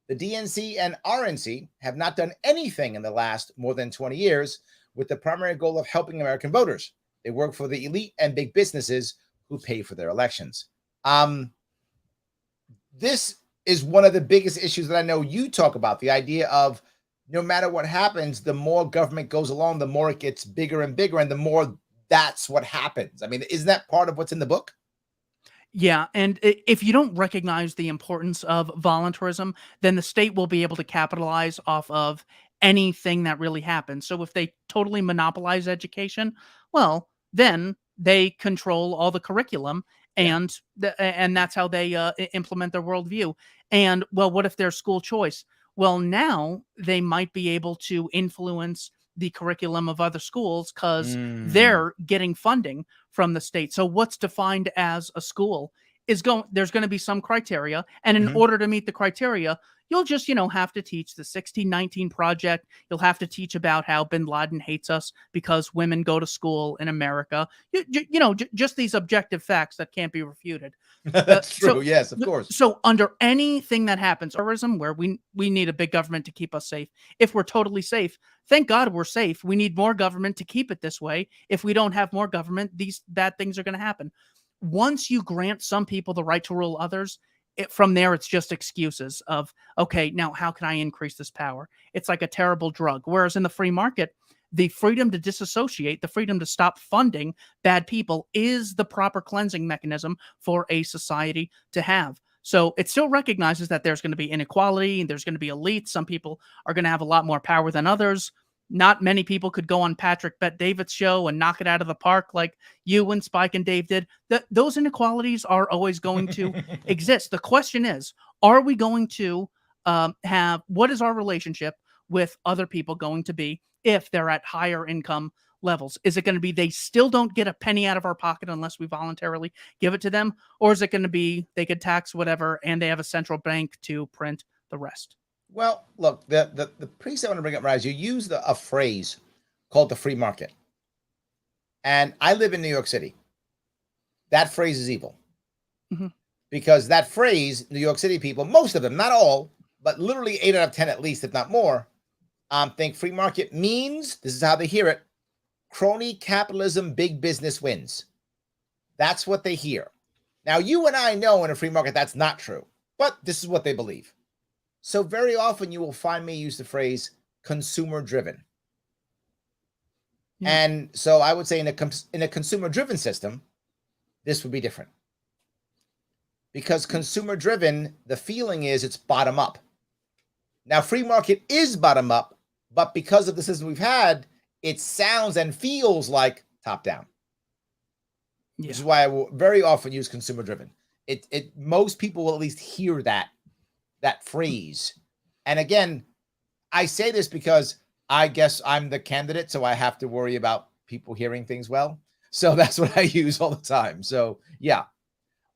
The DNC and RNC have not done anything in the last more than 20 years with the primary goal of helping American voters. They work for the elite and big businesses who pay for their elections. This is one of the biggest issues that I know you talk about, the idea of no matter what happens, the more government goes along, the more it gets bigger and bigger, and the more that's what happens. I mean, isn't that part of what's in the book?
Yeah, and if you don't recognize the importance of voluntarism, then the state will be able to capitalize off of anything that really happens. So if they totally monopolize education, well, then they control all the curriculum, and and that's how they implement their worldview. And well, what if there's school choice? Well, now they might be able to influence the curriculum of other schools because they're getting funding from the state. So what's defined as a school is there's going to be some criteria. And in order to meet the criteria, you'll just, have to teach the 1619 Project. You'll have to teach about how bin Laden hates us because women go to school in America. Just these objective facts that can't be refuted.
That's true. Yes, of course.
So under anything that happens, terrorism, where we need a big government to keep us safe. If we're totally safe, thank God we're safe. We need more government to keep it this way. If we don't have more government, these bad things are going to happen. Once you grant some people the right to rule others, from there, it's just excuses of, okay, now how can I increase this power? It's like a terrible drug. Whereas in the free market, the freedom to disassociate, the freedom to stop funding bad people is the proper cleansing mechanism for a society to have. So it still recognizes that there's going to be inequality, and there's going to be elites. Some people are going to have a lot more power than others. not many people could go on Patrick Bet David's show and knock it out of the park like you and Spike and Dave did. Those inequalities are always going to exist. The question is, are we going to what is our relationship with other people going to be if they're at higher income levels? Is it going to be they still don't get a penny out of our pocket unless we voluntarily give it to them? Or is it going to be they could tax whatever and they have a central bank to print the rest?
Well, look, the piece I want to bring up, Raz, you used a phrase called the free market. And I live in New York City. That phrase is evil.
Mm-hmm.
Because that phrase, New York City people, most of them, not all, but literally 8 out of 10 at least, if not more, think free market means, this is how they hear it, crony capitalism, big business wins. That's what they hear. Now, you and I know in a free market that's not true, but this is what they believe. So very often you will find me use the phrase consumer driven.
Yeah.
And so I would say in a consumer driven system, this would be different. Because consumer driven, the feeling is it's bottom up. Now, free market is bottom up, but because of the system we've had, it sounds and feels like top down.
Yeah.
Which is why I will very often use consumer driven. Most people will at least hear that phrase. And again, I say this because I guess I'm the candidate, so I have to worry about people hearing things well. So that's what I use all the time. So yeah.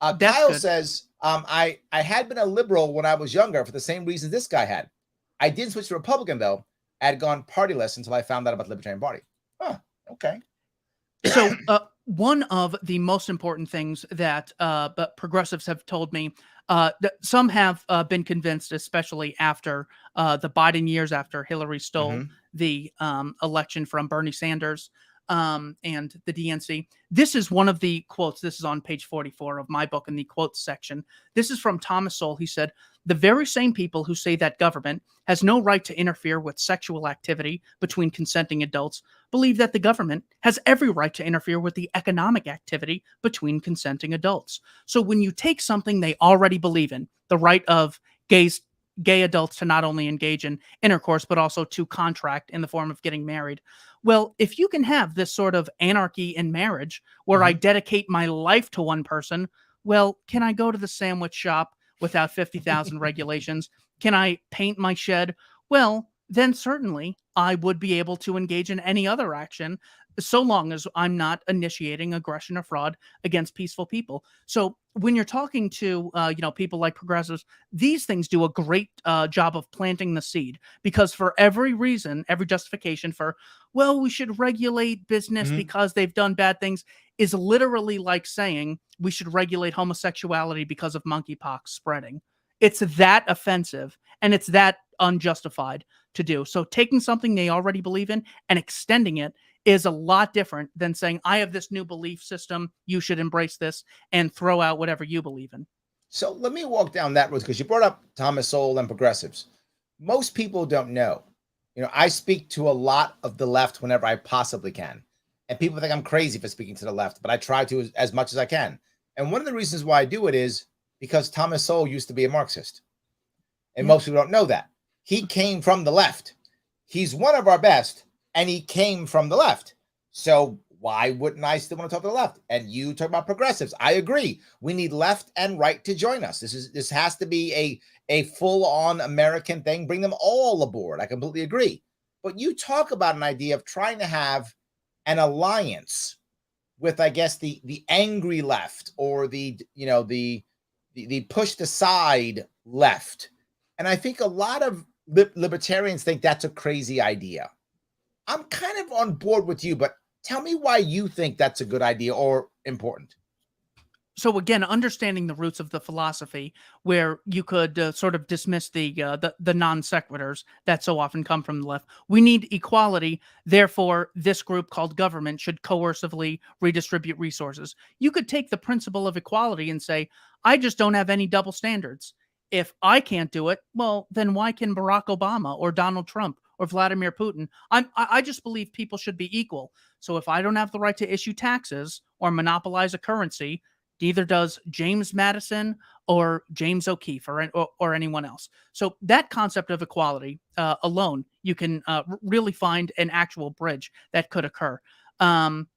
Kyle
good.
says, I had been a liberal when I was younger for the same reasons this guy had. I did switch to Republican, though. I had gone partyless until I found out about the Libertarian Party. Huh, okay.
So one of the most important things that but progressives have told me, that some have been convinced, especially after the Biden years, after Hillary stole the election from Bernie Sanders and the DNC. This is one of the quotes. This is on page 44 of my book in the quotes section. This is from Thomas Sowell. He said, "The very same people who say that government has no right to interfere with sexual activity between consenting adults believe that the government has every right to interfere with the economic activity between consenting adults." So when you take something they already believe in, the right of gay adults to not only engage in intercourse, but also to contract in the form of getting married. Well, if you can have this sort of anarchy in marriage where I dedicate my life to one person, well, can I go to the sandwich shop without 50,000 regulations? Can I paint my shed? Well, then certainly I would be able to engage in any other action so long as I'm not initiating aggression or fraud against peaceful people. So when you're talking to people like progressives, these things do a great job of planting the seed, because for every reason, every justification for, well, we should regulate business because they've done bad things, is literally like saying we should regulate homosexuality because of monkeypox spreading. It's that offensive and it's that unjustified to do. So taking something they already believe in and extending it is a lot different than saying, I have this new belief system, you should embrace this, and throw out whatever you believe in.
So let me walk down that road, because you brought up Thomas Sowell and progressives. Most people don't know. I speak to a lot of the left whenever I possibly can. And people think I'm crazy for speaking to the left, but I try to as much as I can. And one of the reasons why I do it is because Thomas Sowell used to be a Marxist. And most people don't know that. He came from the left. He's one of our best, and he came from the left. So why wouldn't I still want to talk to the left? And you talk about progressives. I agree. We need left and right to join us. This has to be a full-on American thing. Bring them all aboard. I completely agree. But you talk about an idea of trying to have an alliance with, I guess, the angry left, or the pushed aside left. And I think a lot of libertarians think that's a crazy idea. I'm kind of on board with you, but tell me why you think that's a good idea or important.
So again, understanding the roots of the philosophy, where you could sort of dismiss the non sequiturs that so often come from the left. We need equality. Therefore, this group called government should coercively redistribute resources. You could take the principle of equality and say, I just don't have any double standards. If I can't do it, well, then why can Barack Obama or Donald Trump or Vladimir Putin? I just believe people should be equal. So if I don't have the right to issue taxes or monopolize a currency, Neither does James Madison or James O'Keefe or anyone else. So that concept of equality alone, you can really find an actual bridge that could occur. In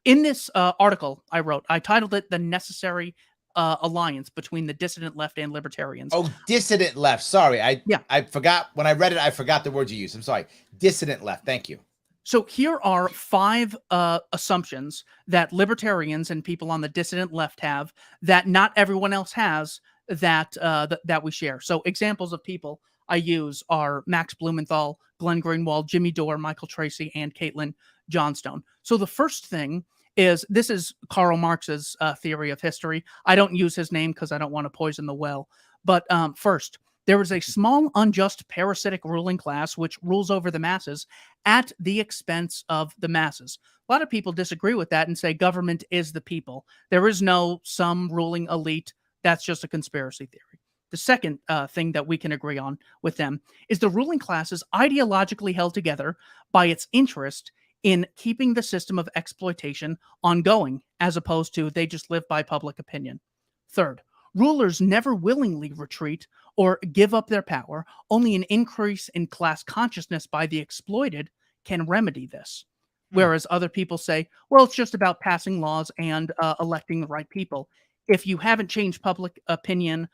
this article I wrote, I titled it "The Necessary Alliance Between the Dissident Left and Libertarians."
Oh, dissident left. Sorry,
Yeah.
I forgot when I read it. I forgot the word you used. I'm sorry. Dissident left. Thank you.
So here are 5 assumptions that libertarians and people on the dissident left have that not everyone else has that that we share. So examples of people I use are Max Blumenthal, Glenn Greenwald, Jimmy Dore, Michael Tracy, and Caitlin Johnstone. So the first thing is, this is Karl Marx's theory of history. I don't use his name because I don't want to poison the well. But first, there is a small, unjust, parasitic ruling class which rules over the masses at the expense of the masses. A lot of people disagree with that and say government is the people. There is no some ruling elite. That's just a conspiracy theory. The second thing that we can agree on with them is the ruling class is ideologically held together by its interest in keeping the system of exploitation ongoing, as opposed to they just live by public opinion. Third, rulers never willingly retreat or give up their power. Only an increase in class consciousness by the exploited can remedy this. Whereas other people say, well, it's just about passing laws and electing the right people. If you haven't changed public opinion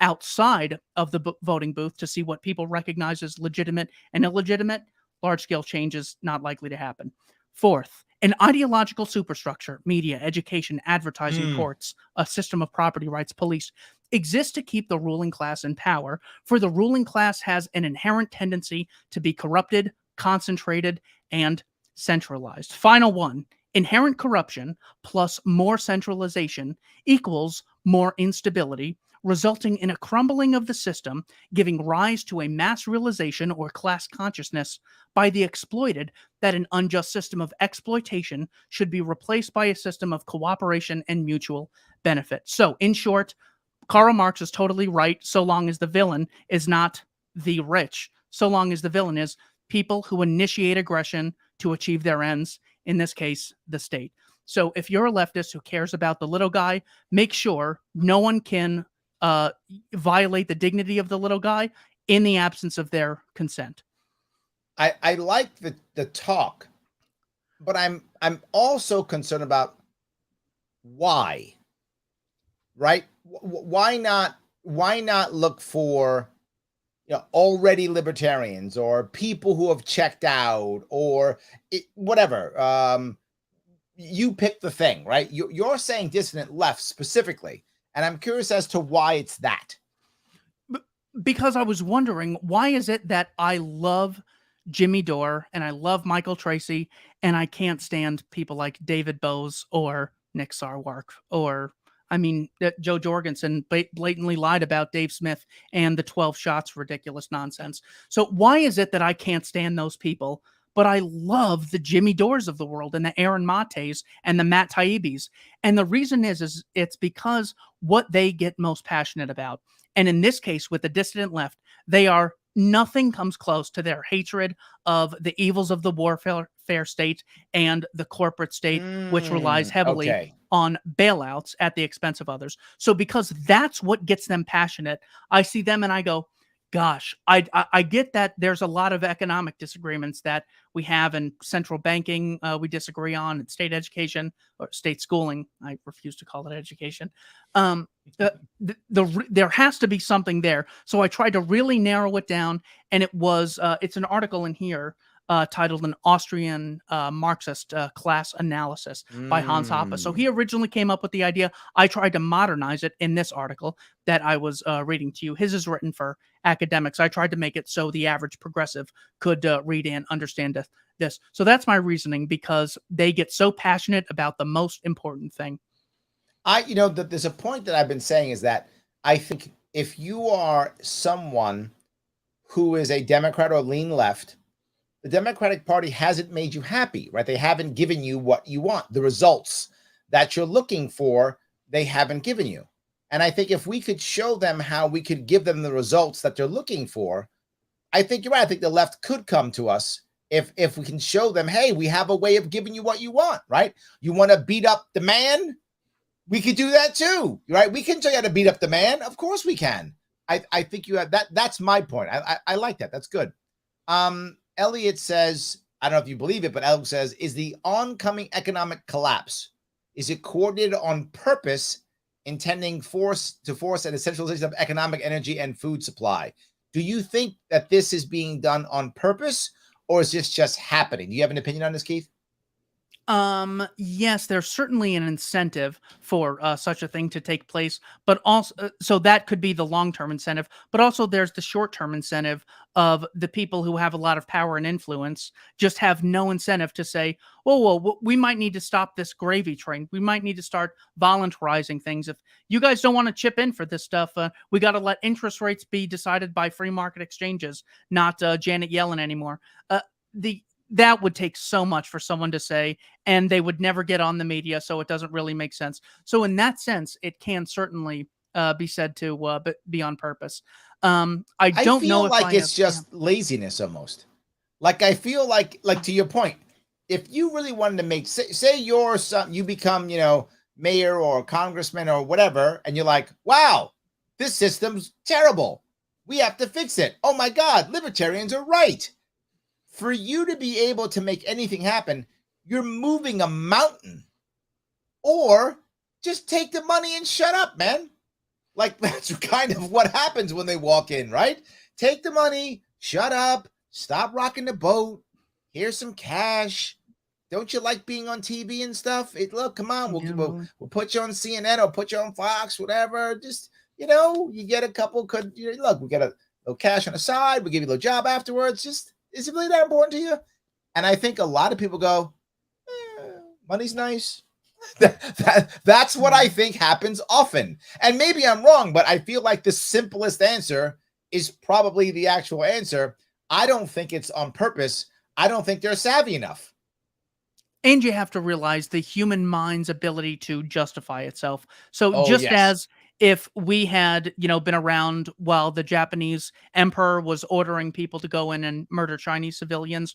outside of the voting booth to see what people recognize as legitimate and illegitimate, large-scale change is not likely to happen. Fourth, an ideological superstructure, media, education, advertising, courts, a system of property rights, police, exists to keep the ruling class in power, for the ruling class has an inherent tendency to be corrupted, concentrated, and centralized. Final one, inherent corruption plus more centralization equals more instability, resulting in a crumbling of the system, giving rise to a mass realization or class consciousness by the exploited that an unjust system of exploitation should be replaced by a system of cooperation and mutual benefit. So, in short, Karl Marx is totally right, so long as the villain is not the rich, so long as the villain is people who initiate aggression to achieve their ends, in this case, the state. So if you're a leftist who cares about the little guy, make sure no one can violate the dignity of the little guy in the absence of their consent.
I like the talk, but I'm also concerned about why. Right? Why not look for already libertarians or people who have checked out or whatever. You pick the thing, right? You're saying dissident left specifically, and I'm curious as to why it's that.
Because I was wondering, why is it that I love Jimmy Dore and I love Michael Tracy and I can't stand people like David Bose or Nick Sarwark or Joe Jorgensen blatantly lied about Dave Smith and the 12 shots, ridiculous nonsense. So why is it that I can't stand those people, but I love the Jimmy Dores of the world and the Aaron Mates and the Matt Taibbis? And the reason is it's because what they get most passionate about. And in this case, with the dissident left, nothing comes close to their hatred of the evils of the warfare state and the corporate state, which relies heavily on bailouts at the expense of others. So because that's what gets them passionate, I see them and I go, gosh, I get that there's a lot of economic disagreements that we have in central banking, we disagree on, and state education or state schooling. I refuse to call it education. There has to be something there. So I tried to really narrow it down, and it's an article in here titled "An Austrian Marxist Class Analysis" by Hans Hoppe. So he originally came up with the idea. I tried to modernize it in this article that I was reading to you. His is written for academics. I tried to make it so the average progressive could read and understand this. So that's my reasoning, because they get so passionate about the most important thing.
There's a point that I've been saying is that I think if you are someone who is a Democrat or lean left, the Democratic Party hasn't made you happy, right? They haven't given you what you want. The results that you're looking for, they haven't given you. And I think if we could show them how we could give them the results that they're looking for, I think you're right. I think the left could come to us if we can show them, hey, we have a way of giving you what you want, right? You want to beat up the man? We could do that too, right? We can tell you how to beat up the man. Of course we can. I think you have that. That's my point. I like that. That's good. Elliot says, I don't know if you believe it, but Elliot says, is the oncoming economic collapse, is it coordinated on purpose, intending to force an essentialization of economic energy and food supply? Do you think that this is being done on purpose, or is this just happening? Do you have an opinion on this, Keith?
Yes, there's certainly an incentive for such a thing to take place, but also, so that could be the long-term incentive, but also there's the short-term incentive of the people who have a lot of power and influence just have no incentive to say, whoa, we might need to stop this gravy train. We might need to start voluntarizing things. If you guys don't want to chip in for this stuff, we got to let interest rates be decided by free market exchanges, not Janet Yellen anymore. That would take so much for someone to say, and they would never get on the media, so it doesn't really make sense. So in that sense, it can certainly be said to be on purpose. I don't
feel
know if
like it's just laziness almost. Like I feel like to your point, if you really wanted to make, say you're you become, mayor or congressman or whatever, and you're like, wow, this system's terrible. We have to fix it. Oh my God, libertarians are right. For you to be able to make anything happen, you're moving a mountain. Or just take the money and shut up, man. Like that's kind of what happens when they walk in, right? Take the money, shut up, stop rocking the boat. Here's some cash. Don't you like being on TV and stuff? Look, come on, we'll put you on CNN or put you on Fox, whatever. Just, you get a couple, look, we get a little cash on the side. We give you a little job afterwards. Just, is it really that important to you? And I think a lot of people go, money's nice. That's what I think happens often. And maybe I'm wrong, but I feel like the simplest answer is probably the actual answer. I don't think it's on purpose. I don't think they're savvy enough.
And you have to realize the human mind's ability to justify itself. So
yes.
As if we had, been around while the Japanese emperor was ordering people to go in and murder Chinese civilians,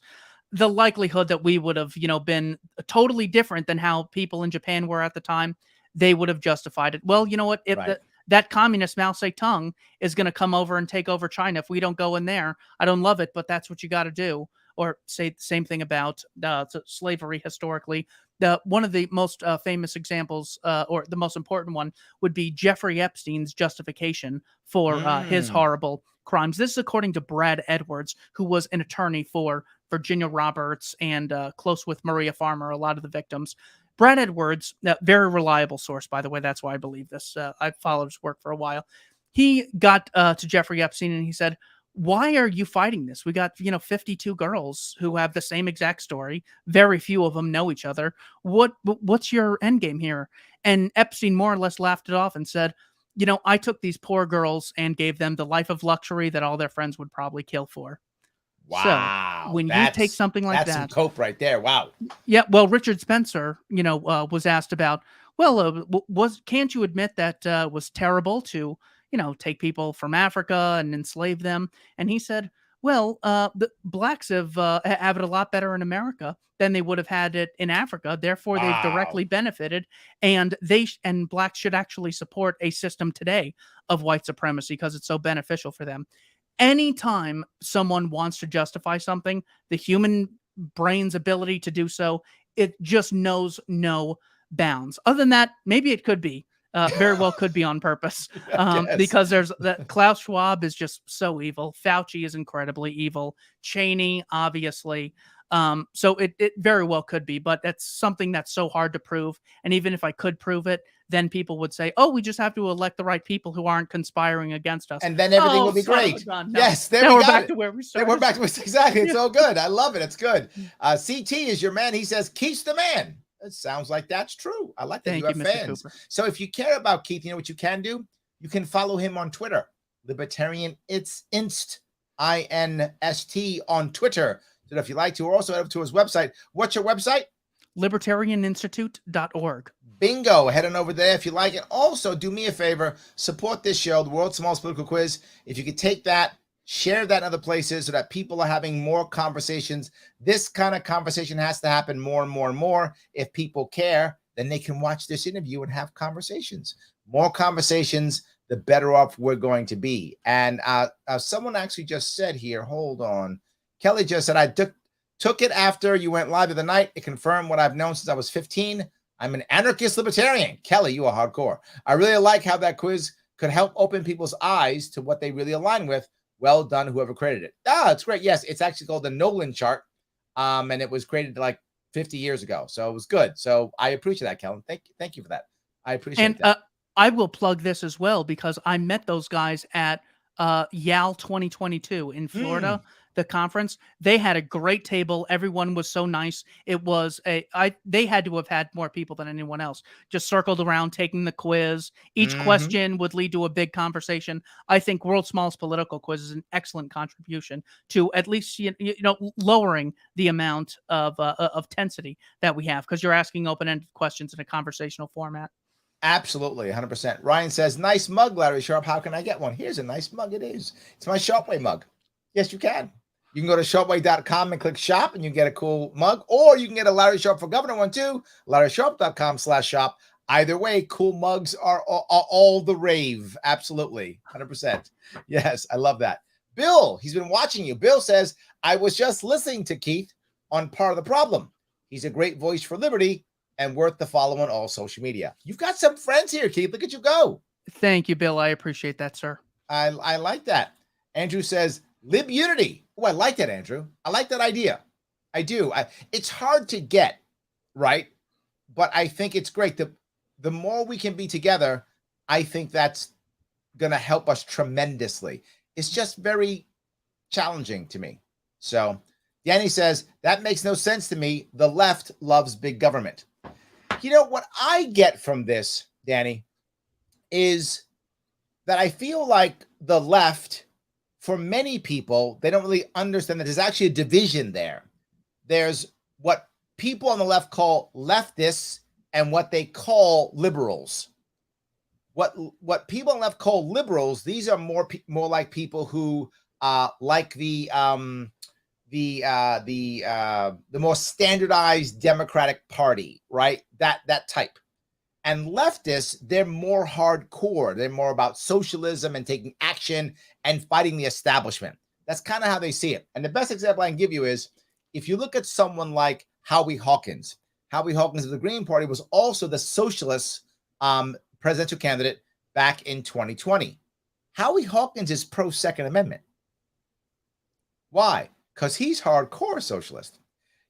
the likelihood that we would have, been totally different than how people in Japan were at the time, they would have justified it. Well, you know what? If that communist Mao Zedong is going to come over and take over China, if we don't go in there, I don't love it, but that's what you got to do. Or say the same thing about slavery historically. One of the most famous examples, or the most important one, would be Jeffrey Epstein's justification for his horrible crimes. This is according to Brad Edwards, who was an attorney for Virginia Roberts and close with Maria Farmer, a lot of the victims. Brad Edwards, very reliable source, by the way. That's why I believe this. I've followed his work for a while. He got to Jeffrey Epstein and he said, why are you fighting this? We got, 52 girls who have the same exact story. Very few of them know each other. What's your end game here? And Epstein more or less laughed it off and said, I took these poor girls and gave them the life of luxury that all their friends would probably kill for.
Wow.
So when you take something like
that's some cope right there. Wow.
Yeah. Well, Richard Spencer, was asked about, can't you admit that was terrible to, take people from Africa and enslave them? And he said, well, the blacks have it a lot better in America than they would have had it in Africa. Therefore, they've directly benefited, and and blacks should actually support a system today of white supremacy because it's so beneficial for them. Anytime someone wants to justify something, the human brain's ability to do so, it just knows no bounds. Other than that, maybe it could be. Very well could be on purpose, because there's that Klaus Schwab is just so evil. Fauci is incredibly evil. Cheney, obviously. So it very well could be, but that's something that's so hard to prove. And even if I could prove it, then people would say, oh, we just have to elect the right people who aren't conspiring against us.
And then everything will be great.
No.
Yes,
we're back to where we started.
We're back to exactly. It's all good. I love it. It's good. CT is your man. He says, Keith's the man. It sounds like that's true. I like that. You have fans. Cooper. So if you care about Keith, you know what you can do? You can follow him on Twitter. Libertarian Inst, INST on Twitter. So if you like to, or also head up to his website. What's your website?
Libertarianinstitute.org.
Bingo. Head on over there if you like it. Also, do me a favor. Support this show, the World's Smallest Political Quiz. If you could take that, share that in other places so that people are having more conversations. This kind of conversation has to happen more and more and more if people care. then they can watch this interview and have conversations. More conversations, the better off we're going to be. And someone actually just said here, hold on. Kelly just said, I took it after you went live the other night. It confirmed what I've known since I was 15. I'm an anarchist libertarian. Kelly, you are hardcore. I really like how that quiz could help open people's eyes to what they really align with. Well done, whoever created it. It's great. Yes, it's actually called the Nolan chart. And it was created like 50 years ago. So it was good. So I appreciate that, Kelly. Thank you for that. I appreciate that.
I will plug this as well because I met those guys at YAL 2022 in Florida, the conference. They had a great table. Everyone was so nice. It was they had to have had more people than anyone else. Just circled around taking the quiz. Each question would lead to a big conversation. I think World's Smallest Political Quiz is an excellent contribution to at least lowering the amount of tensity that we have because you're asking open-ended questions in a conversational format.
Absolutely, 100%. Ryan says, nice mug, Larry Sharpe. How can I get one? Here's a nice mug. It is. It's my Sharpeway mug. Yes, you can. You can go to sharpeway.com and click shop and you get a cool mug. Or you can get a Larry Sharpe for Governor one too. LarrySharpe.com/shop. Either way, cool mugs are all the rave. Absolutely, 100%. Yes, I love that. Bill, he's been watching you. Bill says, I was just listening to Keith on Part of the Problem. He's a great voice for liberty and worth the follow on all social media. You've got some friends here, Keith. Look at you go.
Thank you, Bill. I appreciate that, sir.
I like that. Andrew says, Lib Unity. Oh, I like that, Andrew. I like that idea. I do. It's hard to get, right? But I think it's great. The more we can be together, I think that's going to help us tremendously. It's just very challenging to me. So Danny says, that makes no sense to me. The left loves big government. You know, what I get from this, Danny, is that I feel like the left, for many people, they don't really understand that there's actually a division there. There's what people on the left call leftists and what they call liberals. What people on the left call liberals, these are more like people who like the more standardized Democratic Party, right? That type. And leftists, they're more hardcore. They're more about socialism and taking action and fighting the establishment. That's kind of how they see it. And the best example I can give you is if you look at someone like Howie Hawkins. Howie Hawkins of the Green Party was also the socialist presidential candidate back in 2020. Howie Hawkins is pro-Second Amendment. Why? Because he's hardcore socialist.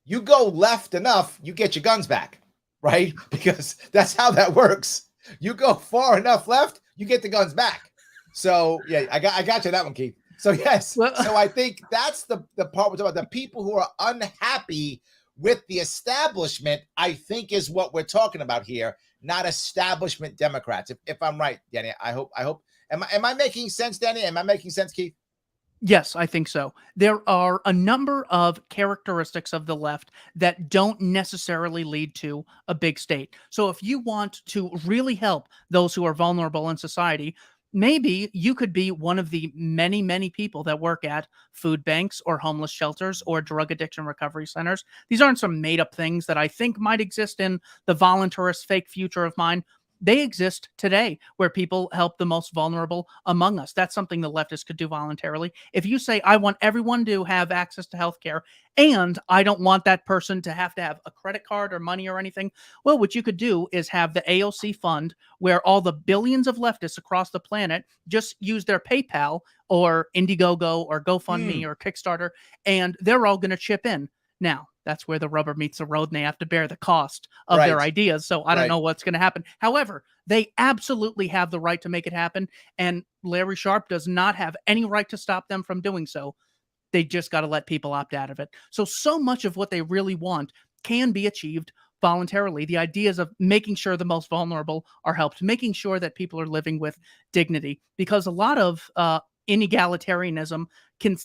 You go left enough, you get your guns back, right? Because that's how that works. You go far enough left, you get the guns back. So yeah, I got you that one, Keith. So yes, so I think that's the part we're talking about. The people who are unhappy with the establishment, I think, is what we're talking about here, not establishment Democrats. If I'm right, Danny, I hope. Am I making sense, Danny? Am I making sense, Keith?
Yes, I think so. There are a number of characteristics of the left that don't necessarily lead to a big state. So if you want to really help those who are vulnerable in society, maybe you could be one of the many, many people that work at food banks or homeless shelters or drug addiction recovery centers. These aren't some made up things that I think might exist in the voluntarist fake future of mine. They exist today where people help the most vulnerable among us. That's something the leftists could do voluntarily. If you say, I want everyone to have access to healthcare and I don't want that person to have a credit card or money or anything, well, what you could do is have the AOC fund where all the billions of leftists across the planet just use their PayPal or Indiegogo or GoFundMe or Kickstarter, and they're all going to chip in. Now, that's where the rubber meets the road and they have to bear the cost of their ideas. So I don't know what's going to happen. However, they absolutely have the right to make it happen. And Larry Sharpe does not have any right to stop them from doing so. They just got to let people opt out of it. So much of what they really want can be achieved voluntarily. The ideas of making sure the most vulnerable are helped, making sure that people are living with dignity, because a lot of inegalitarianism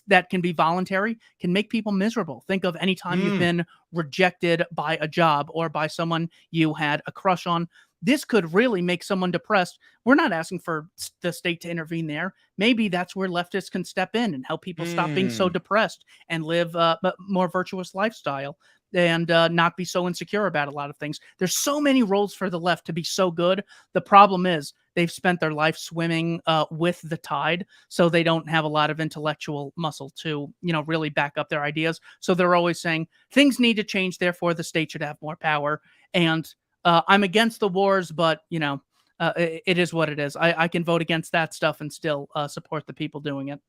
that can be voluntary can make people miserable. Think of any time you've been rejected by a job or by someone you had a crush on. This could really make someone depressed. We're not asking for the state to intervene there. Maybe that's where leftists can step in and help people stop being so depressed and live a more virtuous lifestyle. and not be so insecure about a lot of things. There's so many roles for the left to be so good. The problem is they've spent their life swimming with the tide, so they don't have a lot of intellectual muscle to, really back up their ideas. So they're always saying things need to change, therefore the state should have more power. And I'm against the wars, but it is what it is. I can vote against that stuff and still support the people doing it.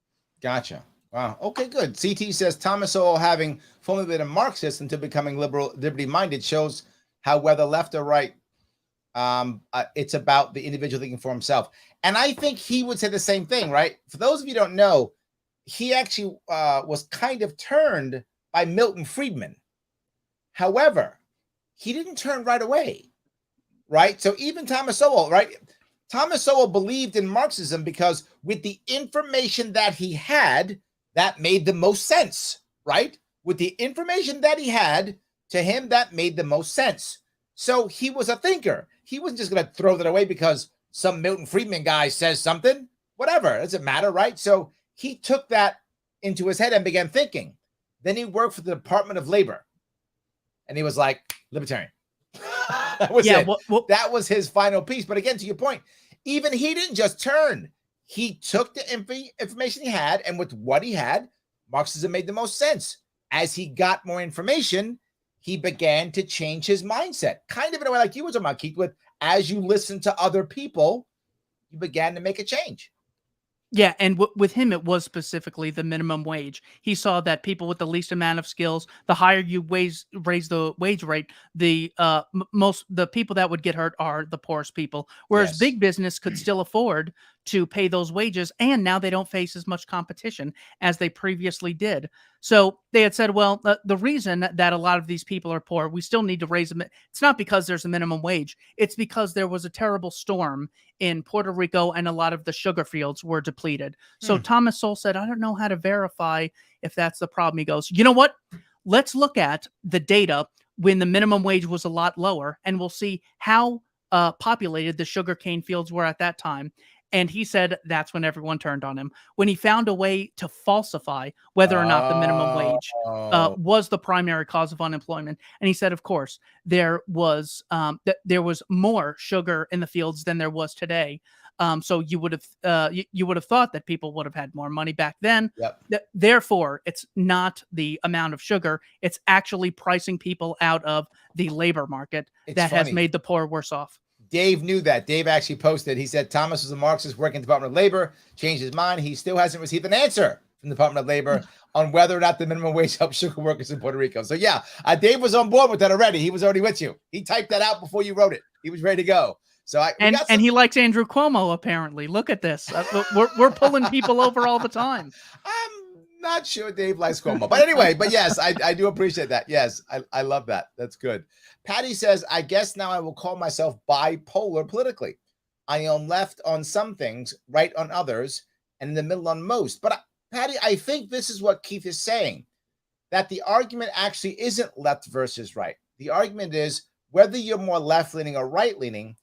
Gotcha. Wow. Okay, good. CT says Thomas Sowell, having formerly been a Marxist until becoming liberty-minded, shows how whether left or right, it's about the individual thinking for himself. And I think he would say the same thing, right? For those of you who don't know, he actually was kind of turned by Milton Friedman. However, he didn't turn right away, right? So even Thomas Sowell, right? Thomas Sowell believed in Marxism because with the information that he had, that made the most sense, right? With the information that he had, to him, that made the most sense. So he was a thinker. He wasn't just going to throw that away because some Milton Friedman guy says something. Whatever, it doesn't matter, right? So he took that into his head and began thinking. Then he worked for the Department of Labor. And he was like, libertarian. That was it. That was his final piece. But again, to your point, even he didn't just turn. He took the information he had, and with what he had, Marxism made the most sense. As he got more information, he began to change his mindset. Kind of in a way like you were talking about, Keith, with as you listen to other people, you began to make a change.
Yeah, and with him, it was specifically the minimum wage. He saw that people with the least amount of skills, the higher you raise the wage rate, the people that would get hurt are the poorest people. Whereas big business could still afford to pay those wages, and now they don't face as much competition as they previously did. So they had said, well, the reason that a lot of these people are poor, we still need to raise them. It's not because there's a minimum wage. It's because there was a terrible storm in Puerto Rico and a lot of the sugar fields were depleted. So Thomas Sowell said, I don't know how to verify if that's the problem. He goes, you know what? Let's look at the data when the minimum wage was a lot lower, and we'll see how populated the sugarcane fields were at that time. And he said that's when everyone turned on him. When he found a way to falsify whether or not the minimum wage was the primary cause of unemployment. And he said, of course, there was more sugar in the fields than there was today. So you would have thought that people would have had more money back then. Therefore, it's not the amount of sugar. It's actually pricing people out of the labor market has made the poor worse off.
Dave knew that. Dave actually posted. He said Thomas was a Marxist working in the Department of Labor, changed his mind. He still hasn't received an answer from the Department of Labor on whether or not the minimum wage helps sugar workers in Puerto Rico. So yeah, Dave was on board with that already. He was already with you. He typed that out before you wrote it. He was ready to go. So
and he likes Andrew Cuomo, apparently. Look at this. We're pulling people over all the time.
I'm not sure Dave likes Cuomo. But anyway, yes, I do appreciate that. Yes, I love that. That's good. Patty says, I guess now I will call myself bipolar politically. I am left on some things, right on others, and in the middle on most. But Patty, I think this is what Keith is saying, that the argument actually isn't left versus right. The argument is whether you're more left-leaning or right-leaning,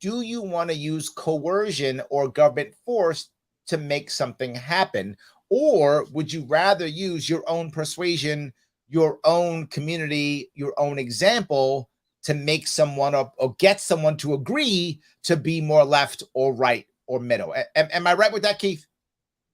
do you want to use coercion or government force to make something happen? Or would you rather use your own persuasion, your own community, your own example to make someone or get someone to agree to be more left or right or middle? Am I right with that, Keith?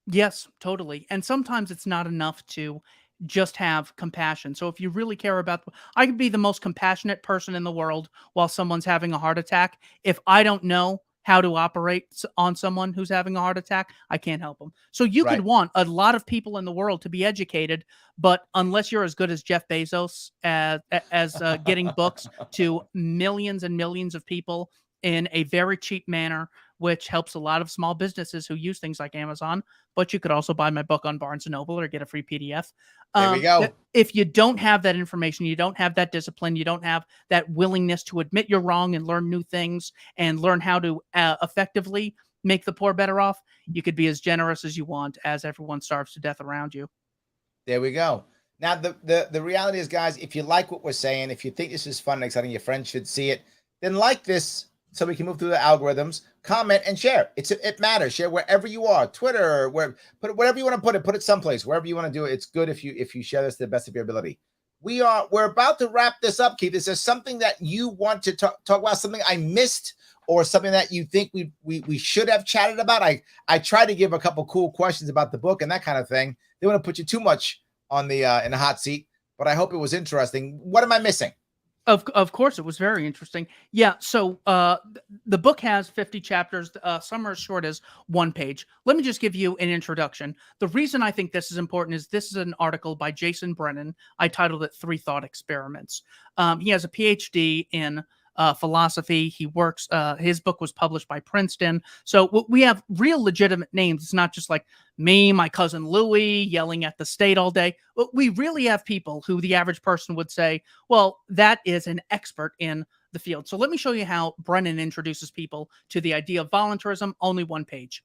Yes, totally. And sometimes it's not enough to just have compassion. So if you really care about, I could be the most compassionate person in the world while someone's having a heart attack. If I don't know how to operate on someone who's having a heart attack, I can't help them. So you could want a lot of people in the world to be educated, but unless you're as good as Jeff Bezos as getting books to millions and millions of people in a very cheap manner, which helps a lot of small businesses who use things like Amazon, but you could also buy my book on Barnes & Noble or get a free PDF.
There we go.
If you don't have that information, you don't have that discipline, you don't have that willingness to admit you're wrong and learn new things and learn how to effectively make the poor better off, you could be as generous as you want as everyone starves to death around you.
There we go. Now, the reality is, guys, if you like what we're saying, if you think this is fun and exciting, your friends should see it, then like this so we can move through the algorithms, comment, and share. It matters. Share wherever you are, Twitter, put it wherever you want to put it someplace, wherever you want to do it. It's good if you share this to the best of your ability. we're about to wrap this up, Keith. Is there something that you want to talk about? Something I missed, or something that you think we should have chatted about? I tried to give a couple cool questions about the book and that kind of thing. They want to put you too much on the in the hot seat, but I hope it was interesting. What am I missing?
Of course, it was very interesting. Yeah, so the book has 50 chapters. Some are as short as 1 page. Let me just give you an introduction. The reason I think this is important is this is an article by Jason Brennan. I titled it 3 Thought Experiments. He has a PhD in philosophy. He works, his book was published by Princeton. So we have real legitimate names. It's not just like me, my cousin Louie yelling at the state all day. We really have people who the average person would say, well, that is an expert in the field. So let me show you how Brennan introduces people to the idea of voluntarism, only 1 page.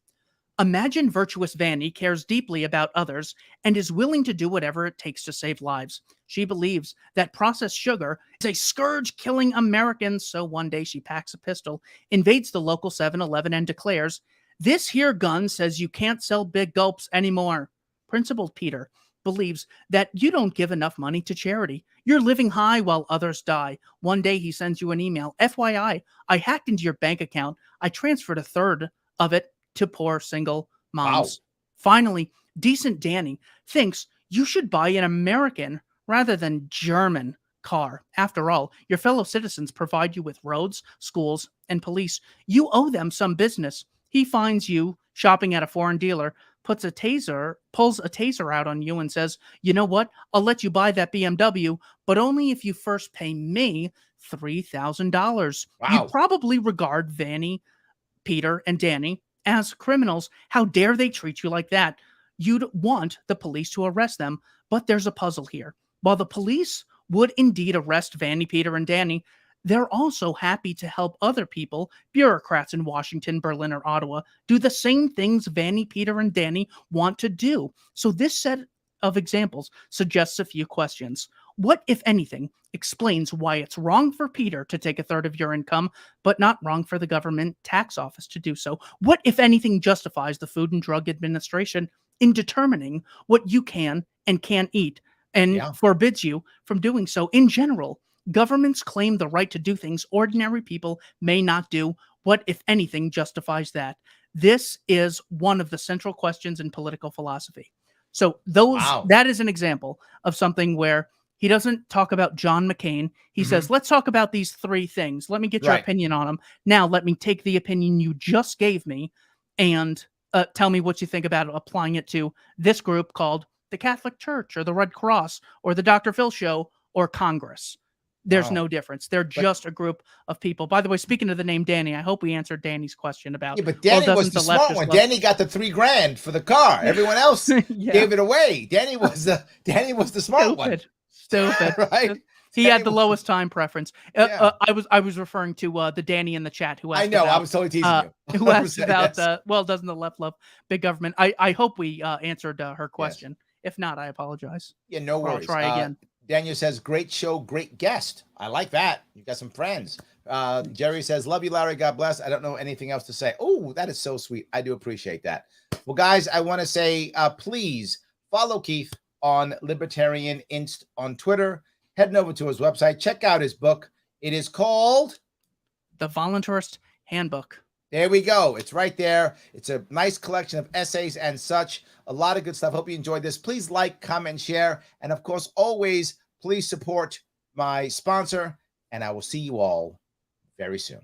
Imagine virtuous Vanny cares deeply about others and is willing to do whatever it takes to save lives. She believes that processed sugar is a scourge killing Americans, so one day she packs a pistol, invades the local 7-Eleven and declares, "This here gun says you can't sell big gulps anymore." Principal Peter believes that you don't give enough money to charity. You're living high while others die. One day he sends you an email. FYI, I hacked into your bank account. I transferred 1/3 of it to poor single moms.
Wow.
Finally, decent Danny thinks you should buy an American rather than German car. After all, your fellow citizens provide you with roads, schools, and police. You owe them some business. He finds you shopping at a foreign dealer, pulls a taser out on you and says, "You know what? I'll let you buy that BMW, but only if you first pay me $3,000.
Wow.
You probably regard Vanny, Peter, and Danny as criminals. How dare they treat you like that? You'd want the police to arrest them, but there's a puzzle here. While the police would indeed arrest Vanny, Peter, and Danny, they're also happy to help other people, bureaucrats in Washington, Berlin, or Ottawa, do the same things Vanny, Peter, and Danny want to do. So this set of examples suggests a few questions. What, if anything, explains why it's wrong for Peter to take 1/3 of your income, but not wrong for the government tax office to do so? What, if anything, justifies the Food and Drug Administration in determining what you can and can't eat and forbids you from doing so? In general, governments claim the right to do things ordinary people may not do. What, if anything, justifies that? This is one of the central questions in political philosophy. So that is an example of something where he doesn't talk about John McCain. He says, let's talk about these 3 things. Let me get your opinion on them. Now, let me take the opinion you just gave me and tell me what you think about applying it to this group called the Catholic Church or the Red Cross or the Dr. Phil Show or Congress. There's no difference. They're just a group of people. By the way, speaking of the name Danny, I hope we answered Danny's question about.
Yeah, but Danny was the smart one. Danny got the $3,000 for the car. Everyone else gave it away. Danny was the smart one.
Stupid.
Right?
He had the lowest time preference. I was referring to the Danny in the chat who asked.
I know.
About,
I was totally teasing you.
Who asked about doesn't the left love big government? I hope we answered her question. Yes. If not, I apologize.
Yeah, no worries.
I'll try again.
Daniel says, great show, great guest. I like that. You've got some friends. Jerry says, love you, Larry. God bless. I don't know anything else to say. Oh, that is so sweet. I do appreciate that. Well, guys, I want to say, please follow Keith on Libertarian Inst on Twitter. Head over to his website. Check out his book. It is called
The Voluntarist Handbook.
There we go. It's right there. It's a nice collection of essays and such. A lot of good stuff. Hope you enjoyed this. Please like, comment, share. And of course, always, please support my sponsor. And I will see you all very soon.